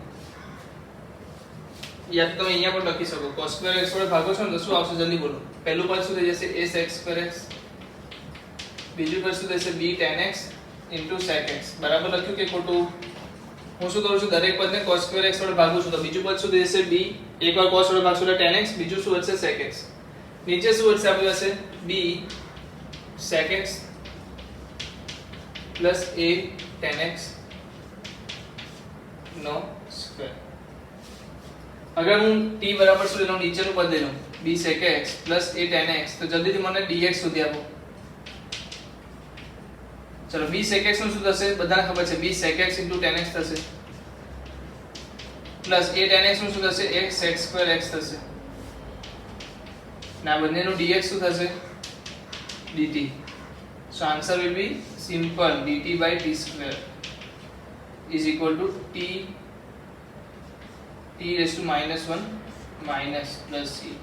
યા તો તમે અહીંયા પણ લખી શકો. cos²x વડે ભાગો છો ને તો શું આવશે? જલ્દી બોલો. પહેલું પદ શું થઈ જશે? a sec²x. બીજું પદ શું થશે? b tan x sec x. બરાબર લખ્યું કે ખોટું? હું શું કરું છું? દરેક પદને cos²x વડે ભાગું છું. તો બીજું પદ શું થઈ જશે? b. એકવાર cos વડે ભાગશું એટલે tan x, બીજું શું વધશે? sec x. નીચે શું વધશે આપણી પાસે? b sec x plus a tan x નો સ્ક્વેર. અગર હું t બરાબર શું લઈ લઉં? નીચેનું પદ લઈ લઉં b sec x plus a tan x. તો જલ્દીથી મને dx સુધી આપો. ચલો b sec x નું શું થશે? બધાને ખબર છે b sec x tan x થશે પ્લસ a tan x નું શું થશે? x sec²x થશે. ના બંનેનું dx શું થશે? dt. So answer will be simple. dt by t square is equal to t raised to -1 minus plus c.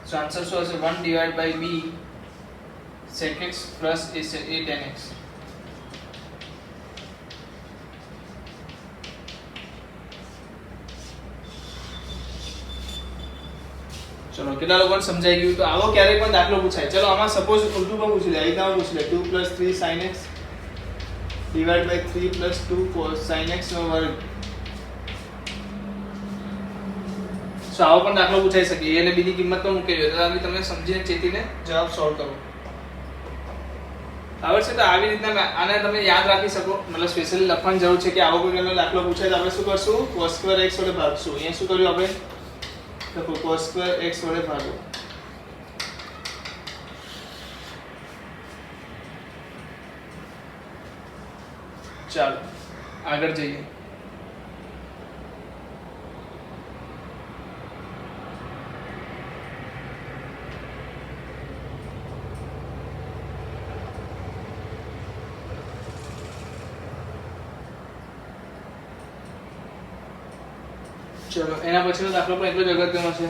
So answer શું હશે? 1 divided by b sec x plus a tan x. ચલો કેટલા લોકોને સમજાઈ ગયું? તો આવો ક્યારેક પણ દાખલો પૂછાય. ચલો આમાં સપોઝ ઉલટું પણ પૂછી લે. એકદમ પૂછી લે 2 + 3 sin x divided by 3 + 2 cos sin x નો વર્ગ. સો આવો પણ દાખલો પૂછાઈ શકે. a અને b ની કિંમત તો મૂકેલી હોય તો તમે સમજીને ચેતીને જવાબ સોલ્વ કરો. બરાબર છે. તો આવી રીતના આને તમે યાદ રાખી શકો, મતલબ સ્પેશિયલી લખવાની જરૂર છે કે આવો કોઈ દાખલો પૂછાય તો આપણે શું કરશું, cos સ્ક્વેર x વડે ભાગશું. અહીંયા શું કર્યું આપણે, લખો cos સ્ક્વેર x વડે ભાગો. ચાલો આગળ જઈએ. ચલો એના પછીનો દાખલો પણ એટલો જ અગત્યનો છે.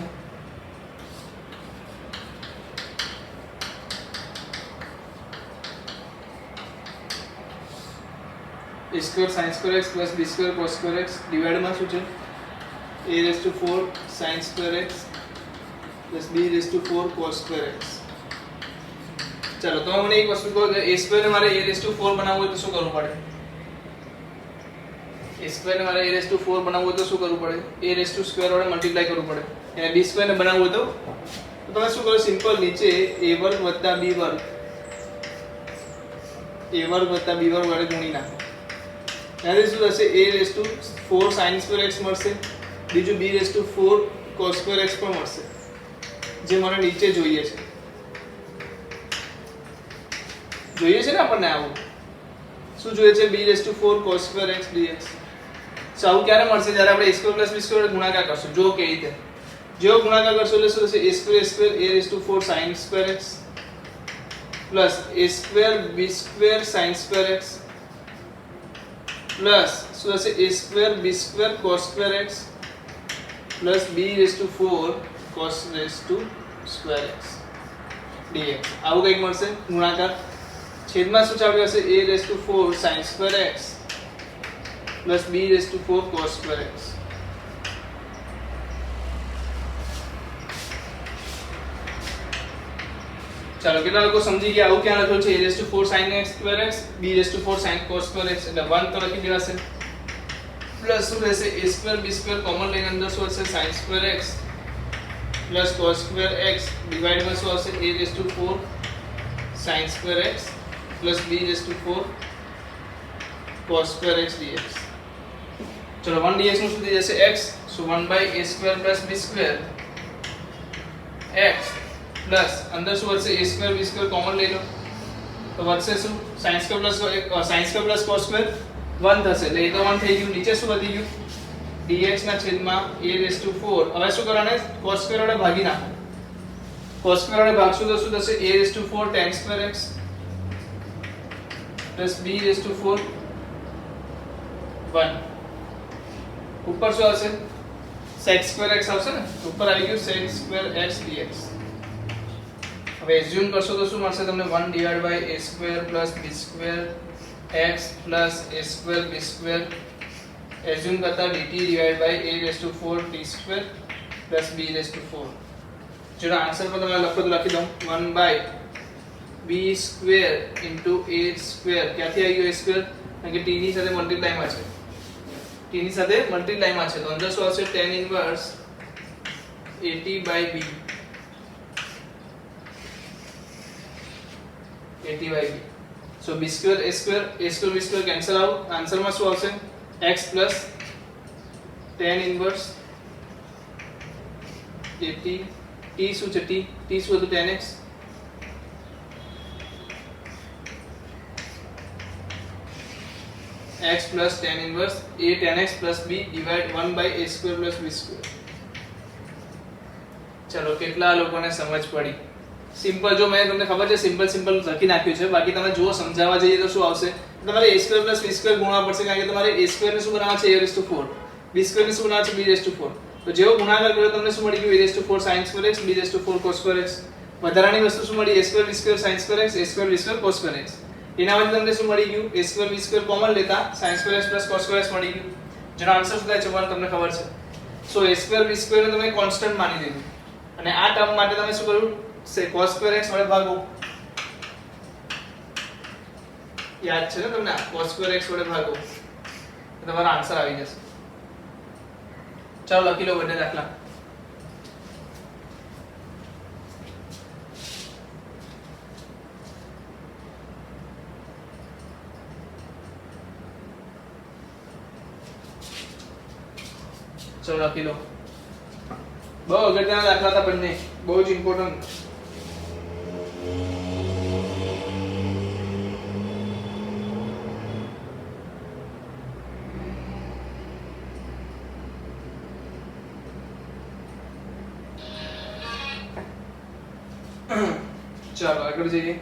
a square sin square x plus b square cos square x divide માં શું છે, a raised to 4 sin square x plus b raised to 4 cos square x. ચલો તો મને એક વસ્તુ કહો કે a square ને મારે a raised to 4 બનાવવું હોય તો શું કરવું પડે, a square ને મારે a raised to 4 બનાવવું હોય તો શું કરવું પડે, a raised to square વડે મલ્ટીપ્લાય કરવું પડે. અને b square ને બનાવવું હોય તો તમે શું કરો, સિમ્પલ નીચે a વર્ગ વત્તા b વર્ગ, a વર્ગ વત્તા b વર્ગ વડે ગુણી નાખો. ત્યારે શું થશે, a raised to 4 sin square x મળશે, બીજું b raised to 4 cos square x પણ મળશે, જે મને નીચે જોઈએ છે. જોઈએ છે ને આપણને આવું શું જોઈએ છે, b raised to 4 cos square x dx. આવું ક્યારે મળશે, જ્યારે આપણે a square plus b square ગુણાકાર કરશું. જો કેવી રીતે, જેવો ગુણાકાર કરશો એટલે શું થશે, a square a raised to 4 sin square x plus a square b square sin square x plus શું થશે, a square b square cos square x plus b raised to 4 cos raised to square x dx. આવું કંઈક મળશે ગુણાકાર. છેદમાં શું ચાલ્યું હશે, a raised to 4 sin square x plus b raised to 4 cos square x. ચાલો કેટલા લોકો સમજી ગયા આવું ક્યાં લખ્યું છે, a raised to 4 sin x square x, b raised to 4 sin cos square x, એટલે 1 તો લખી દેવાશે. પ્લસ શું રહેશે, a square b square common લઈને અંદર શું હશે, sin square x plus cos square x divide માં શું આવશે, a raised to 4 sin square x plus b raised to 4 cos square x dx. ચલો 1 dx નું શું થઈ જશે, x. so 1 by a square plus b square x plus અંદર શું વધશે, a square b square common લઈ લો તો વધશે શું, sin square plus cos square 1 થશે, એટલે એ તો 1 થઈ ગયું. નીચે શું વધી ગયું, dx ના છેદમાં a raised to 4. હવે શું કરવાને, cos square વડે ભાગી નાખો. cos square વડે ભાગશું તો શું થશે, a raised to 4 tan square x plus b raised to 4 1. ઉપર શું આવશે, sec square x આવશે ને, ઉપર આવી ગયું sec square x dx. હવે એઝ્યુમ કરશો તો શું મળશે તમને, 1 divided by a square plus b square x plus a square b square assume કરતા dt divided by a raised to 4 t square plus b raised to 4. જેનો answer પર તમે લખો તો લખી દઉં, 1 by b square into a square. ક્યાંથી આવી ગયો a square, કારણ કે t ની સાથે મલ્ટીપ્લાયમાં છે, t ની સાથે મલ્ટીપ્લાયમાં છે, તો અંદર શું આવશે, tan inverse at by b, at by b. so b square a square b square cancel out, answer માં શું આવશે, x plus tan inverse at t શું છે, t શું હતું, tan x x plus tan inverse a tan x plus b divide 1 by a square plus b square. ચલો કેટલા લોકોને સમજ પડી? સિમ્પલ, જો મેં તમને ખબર છે સિમ્પલ લખી નાખ્યું છે, બાકી તમે જો સમજાવવા જઈએ તો શું આવશે, તમારે a square plus b square ગુણવા પડશે, કારણ કે તમારે a square ને શું બનાવવા છે, a raised to 4, b square ને શું બનાવવા છે, b raised to 4. તો જેવો ગુણાકાર કર્યો તમને શું મળી ગયું, a raised to 4 sin square x, b raised to 4 cos square x. વધારાની વસ્તુ શું મળી, a square b square sin square x, a square b square cos square x. એનામાંથી તમને શું મળી ગયું, a square b square common લેતા sin square x plus cos square x મળી ગયું, જેનો આન્સર શું થાય છે 1, તમને ખબર છે. સો a square b square ને તમે કોન્સ્ટન્ટ માની લીધું, અને આ ટર્મ માટે તમે શું કર્યું, cos square x વડે ભાગો. યાદ છે ને તમને, cos square x વડે ભાગો તો તમારો આન્સર આવી જશે. ચાલો લખી લો બંને દાખલા. ચલો લખી લો. બહુ અગત્યના દાખલા હતા બંને, બહુ જ ઇમ્પોર્ટન્ટ. ચાલો આગળ જઈએ.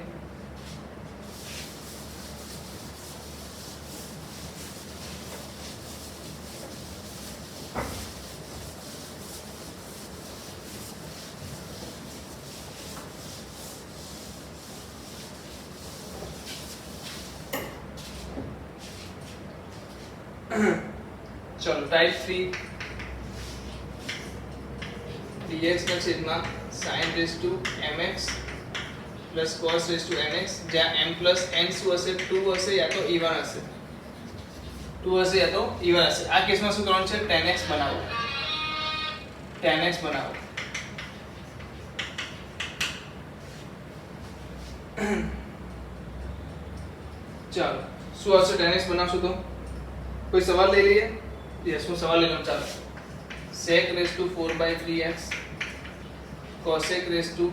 ચલો ટાઈપ 3 dx ના છેદમાં sin raised to mx plus cos raised to nx, જ્યાં m plus n શું હશે? 2 હશે યા તો even હશે. 2 હશે યા તો even હશે. આ કેસમાં શું કરવાનું છે? tan x બનાવો. tan x બનાવો. ચાલો શું હશે tan x બનાવશું તો? कोई सवाल ले लिए? यस હું સવાલ લઈ લઉં. ચાલો sec raised to 4/3x cosec raised to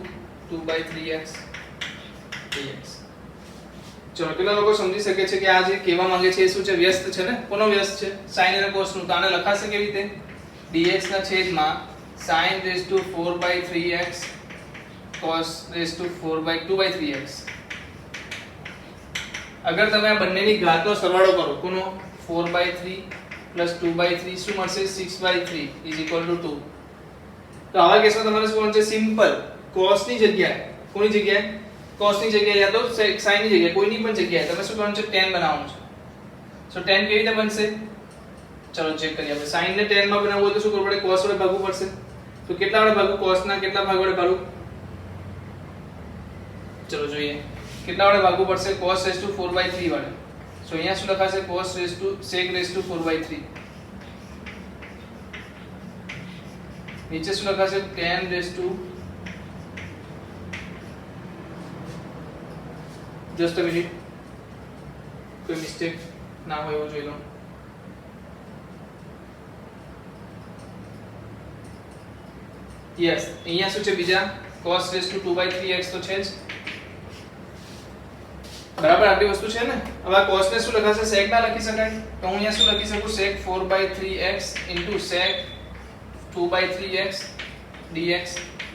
2/3x dx. ચલો કેટલા લોકો સમજી શકે છે કે આ જે કહેવા માંગે છે એ શું છે? વ્યસ્ત છે ને? કોનો વ્યસ્ત છે? sin અને cos નું. તો આને લખાશે કેવી રીતે? dx ના છેદમાં sin raised to 4/3x cos raised to 4/2/3x. અગર તમે આ બંનેની ઘાતનો સરવાળો કરો, કોનો? 4/3 plus 2/3 શું મળશે? 6/3 is equal to 2. તો આવા કેસમાં તમારે શું કરવાનું છે? સિમ્પલ cos ની જગ્યાએ, કોની જગ્યાએ? cos ની જગ્યાએ યા તો sin ની જગ્યાએ, કોઈની પણ જગ્યાએ તમે શું કરવાનું છે? tan બનાવવાનું છે. સો tan કેવી રીતે બનશે? ચલો ચેક કરીએ આપણે. sin ને tan માં બનાવવું હોય તો શું કરવું પડે? cos વડે ભાગવું પડશે. તો કેટલા વડે ભાગવું? cos ના કેટલા ભાગ વડે ભાગવું? ચલો જોઈએ કેટલા વડે ભાગવું પડશે? cos raised to 4/3 વડે. સો અહીંયા શું લખાશે? cos raised to sec raised to 4/3. નીચે શું લખાશે? tan raised to, just a minute, કોઈ મિસ્ટેક ના હોય એવું જોઈ લો. યસ અહીંયા શું છે? બીજા cos raised to 2/3x તો છે જ બરાબર. આટલી વસ્તુ છે ને. હવે આ cos ને શું લખાશે? sec ના લખી શકાય? તો હું અહીંયા શું લખી શકું? sec 4/3x into sec 2/3x dx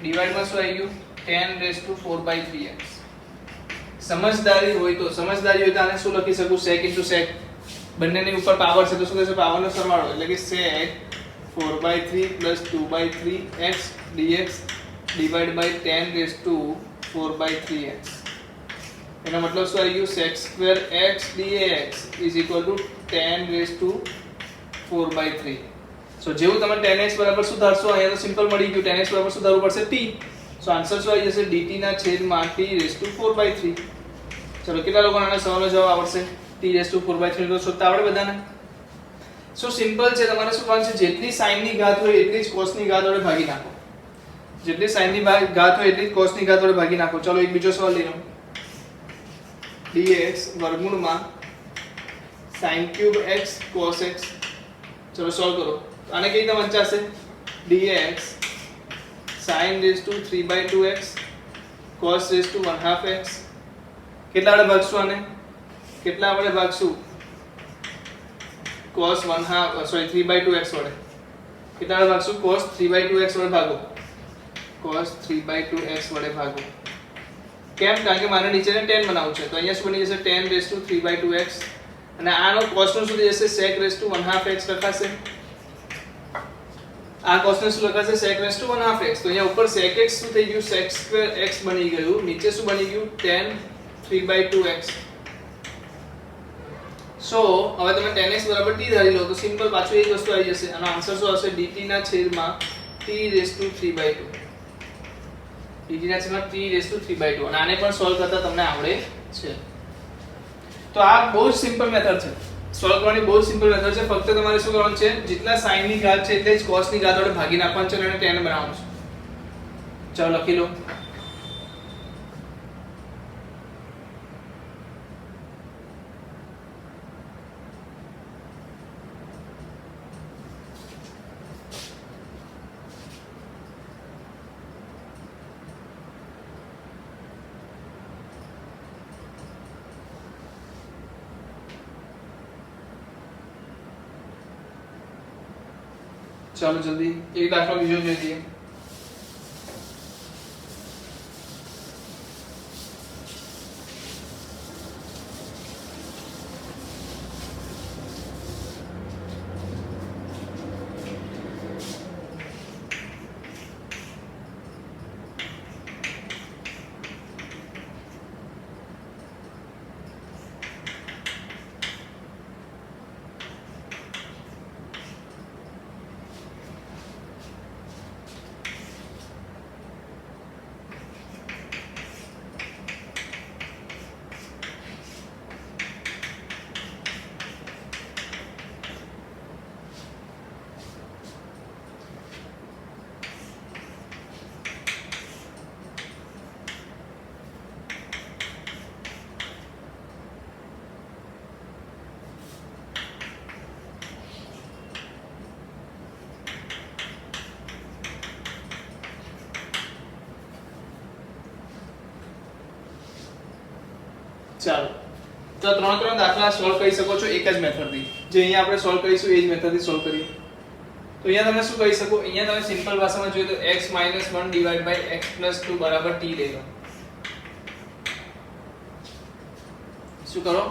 divide માં શું આવી ગયું? tan raised to 4/3x. સમજદારી હોય તો આને શું લખી શકું? sec into sec. બંનેની ઉપર પાવર છે તો શું થશે? પાવરનો સરવાળો એટલે કે sec 4/3 plus 2/3x dx divided by tan raised to 4/3x. એનો મતલબ શું આવી ગયું? sec square x dx is equal to tan raised to 4/3. સો જેવું તમે tan x બરાબર શું ધારશો? અહીંયા તો સિમ્પલ મળી ગયું. tan x બરાબર શું ધારવું પડશે? t. સો આન્સર શું આવી જશે? dt ના છેદમાં t raised to 4/3. ચલો કેટલા લોકોને આનો સવાલનો જવાબ આવડશે? t raised to 4/3 તો શોધતા આવડે બધાને? સો સિમ્પલ છે. તમારે શું કરવાનું છે? જેટલી sin ની ઘાત હોય એટલી જ cos ની ઘાત વડે ભાગી નાખો. જેટલી sin ની ઘાત હોય એટલી જ cos ની ઘાત વડે ભાગી નાખો. ચલો એક બીજો સવાલ લઈ લો. dx વર્ગમૂળમાં sin cube x cos x. ચલો સોલ્વ કરો. આને કેવી રીતે વંચાશે? dx sin raised to 3/2x cos raised to 1/2x. કેટલા વડે ભાગશું આને? કેટલા વડે ભાગશું? cos 3/2x વડે. કેટલા વડે ભાગશું? cos 3/2x વડે ભાગો. cos 3/2x વડે ભાગો. કેમ? કારણ કે મારે નીચેને tan બનાવવું છે. તો અહીંયા શું બની જશે? tan raised to 3/2x અને આનો cos નું શું થઈ જશે? sec raised to 1/2x લખાશે. આ cos ને શું લખાશે? sec raised to 1/2x. તો અહીંયા ઉપર sec x શું થઈ ગયું? sec square x બની ગયું. નીચે શું બની ગયું? tan 3/2x. સો હવે તમે tan x બરાબર t ધારી લો તો સિમ્પલ પાછું એ જ વસ્તુ આવી જશે. આનો આન્સર શું આવશે? dt ના છેદમાં t raised to 3/2. dt ના છેદમાં t raised to 3/2. અને આને પણ સોલ્વ કરતા તમને આવડે છે. તો આ બહુ જ સિમ્પલ મેથડ છે. સોલ્વ કરવાની બહુ જ સિમ્પલ મેથડ છે. ફક્ત તમારે શું કરવાનું છે? જેટલા sin ની ઘાત છે એટલે જ cos ની ઘાત વડે ભાગી નાખવાનું છે અને tan બનાવવાનું છે. ચાલો લખી લો. ચાલો જલ્દી એક દાખલો બીજો જોઈ લઈએ. ચાલો તો ત્રણ દાખલા સોલ્વ કરી શકો છો એક જ મેથડથી. જે અહીંયા આપણે સોલ્વ કરીશું એ જ મેથડથી સોલ્વ કરીએ. તો અહીંયા તમે શું કરી શકો, અહીંયા તમે સિમ્પલ ભાષામાં જોઈએ તો x - 1 / x + 2 બરાબર t લઈ લો. શું કરો,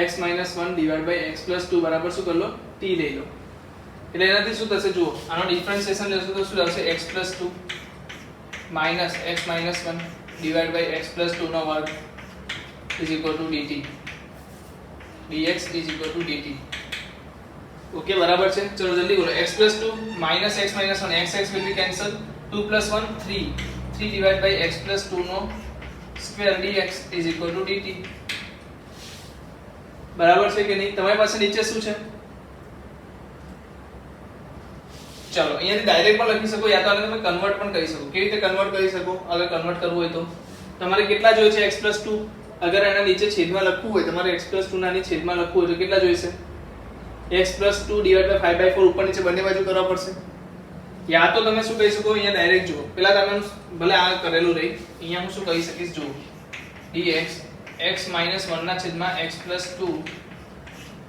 x - 1 / x + 2 બરાબર શું કરી લો, t લઈ લો. એટલે એનાથી શું થશે જુઓ, આનો ડિફરન્શિએશન લેશો તો શું આવશે, x + 2 - x - 1 / x + 2 નો વર્ગ = dt, dx = dt. ઓકે બરાબર છે. ચલો જલ્દી બોલો, x + 2 - x - 1 x will be cancel, 2 + 1 3 / x + 2 નો સ્ક્વેર dx = dt. બરાબર છે કે નહીં? તમારી પાસે નીચે શું છે, ચલો અહીંયાથી ડાયરેક્ટ પણ લખી શકો, યા તો આને તમે કન્વર્ટ પણ કરી શકો. કેવી રીતે કન્વર્ટ કરી શકો, અગર કન્વર્ટ કરવું હોય તો તમારે કેટલા જોઈએ છે, x + 2. અગર એના નીચે છેદમાં લખવું હોય, તમારે x + 2 ના છેદમાં લખવું હોય તો કેટલા જોઈશે, x + 2 / 5/4 ઉપર નીચે બંને બાજુ કરવા પડશે. યા તો તમે શું કહી શકો, અહીંયા ડાયરેક્ટ જુઓ, પેલા તમે ભલે આ કરેલું રહી, અહીંયા હું શું કહી શકીશ, જુઓ dx x - 1 ના છેદમાં x + 2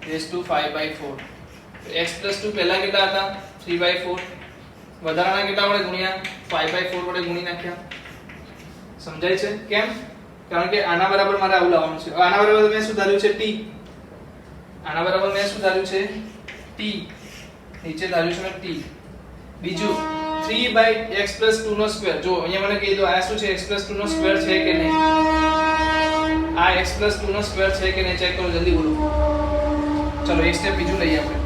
/ 5/4. x + 2 પહેલા કેટલા હતા, 3/4, વધારાના કેટલા વડે ગુણ્યા, 5/4 વડે ગુણી નાખ્યા. સમજાય છે કેમ? કારણ કે આના બરાબર મારે આવું લાવવાનું છે. આના બરાબર મેં શું ધાર્યું છે, t. આના બરાબર મેં શું ધાર્યું છે, t. નીચે ધાર્યું છે મેં t. બીજું 3/x + 2 નો સ્ક્વેર. જો અહીંયા મને કહી દો આ શું છે, x + 2 નો સ્ક્વેર છે કે નહીં, આ x + 2 નો સ્ક્વેર છે કે નહીં, ચેક કરો જલ્દી બોલો. ચલો એક સ્ટેપ બીજું લઈએ આપણે,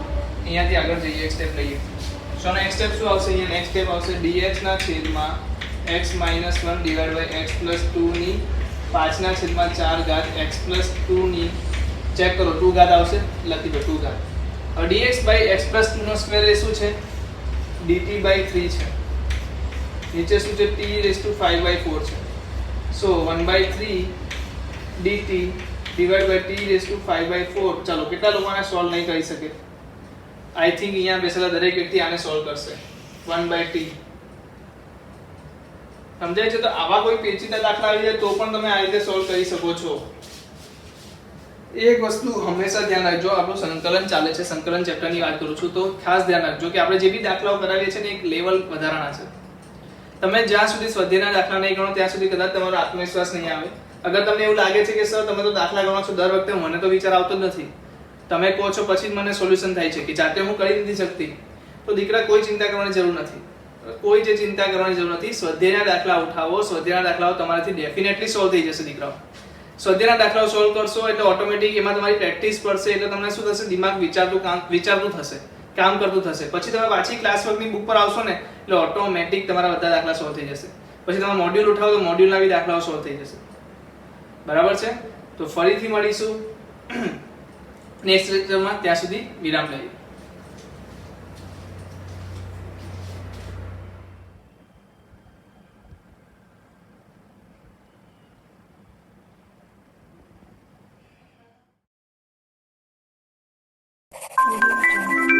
અહીંયાથી આગળ જઈએ, એક સ્ટેપ લઈએ. સો નેક્સ્ટ સ્ટેપ શું આવશે, અહીંયા નેક્સ્ટ સ્ટેપ આવશે dx ના છેદમાં x - 1 / x + 2 ની 5/4 ઘાત x + 2 ની, ચેક કરો 2 ઘાત આવશે, લખી દો 2 ઘાત. હવે dx / x + 2 નો સ્ક્વેર એ શું છે, dt/3 છે. નીચે શું છે, t⁵/4 છે. સો 1/3 dt /t⁵/4. ચાલો કેટલા લોકો આને સોલ્વ નહીં કરી શકે, આઈ થિંક અહીંયા બેસેલા દરેક વ્યક્તિ આને સોલ્વ કરશે. 1/t સમજાય છે? તો આવા કોઈ પેચીદા દાખલા આવી જાય તો પણ તમે આ રીતે સોલ્વ કરી શકો છો. એક વસ્તુ હંમેશા ધ્યાન રાખજો, આપણું સંકલન ચાલે છે, સંકલન ચેપ્ટરની વાત કરું છું, તો ખાસ ધ્યાન રાખજો કે આપણે જે બી દાખલાઓ કરાવીએ છીએ ને એક લેવલ વધારાના છે. તમે જ્યાં સુધી સ્વાધ્યાયના દાખલા નહીં ગણો ત્યાં સુધી કદાચ તમારો આત્મવિશ્વાસ નહીં આવે. અગર તમને એવું લાગે છે કે સર તમે તો દાખલા ગણો છો દર વખતે, મને તો વિચાર આવતો જ નથી, તમે કહો છો પછી જ મને સોલ્યુશન થાય છે કે જાતે હું કરી નથી શકતી, તો દીકરા કોઈ ચિંતા કરવાની જરૂર નથી. કોઈ જે ચિંતા કરવાની જરૂર નથી. સ્વાધ્યાયના દાખલા ઉઠાવો, સ્વાધ્યાયના દાખલાઓ તમારાથી ડેફિનેટલી સોલ્વ થઈ જશે દીકરાઓ. સ્વાધ્યાયના દાખલાઓ સોલ્વ કરશો એટલે ઓટોમેટિક એમાં તમારી પ્રેક્ટિસ પડશે, એટલે તમને શું થશે, દિમાગ વિચારતું થશે, કામ કરતું થશે. પછી તમે પાછી ક્લાસ વર્કની બુક પર આવશો ને એટલે ઓટોમેટિક તમારા બધા દાખલા સોલ્વ થઈ જશે. પછી તમે મોડ્યુલ ઉઠાવો તો મોડ્યુલના બી દાખલાઓ સોલ્વ થઈ જશે. બરાબર છે? તો ફરીથી મળીશું નેક્સ્ટ લેક્ચરમાં, ત્યાં સુધી વિરામ લઈએ. Audio Jungle.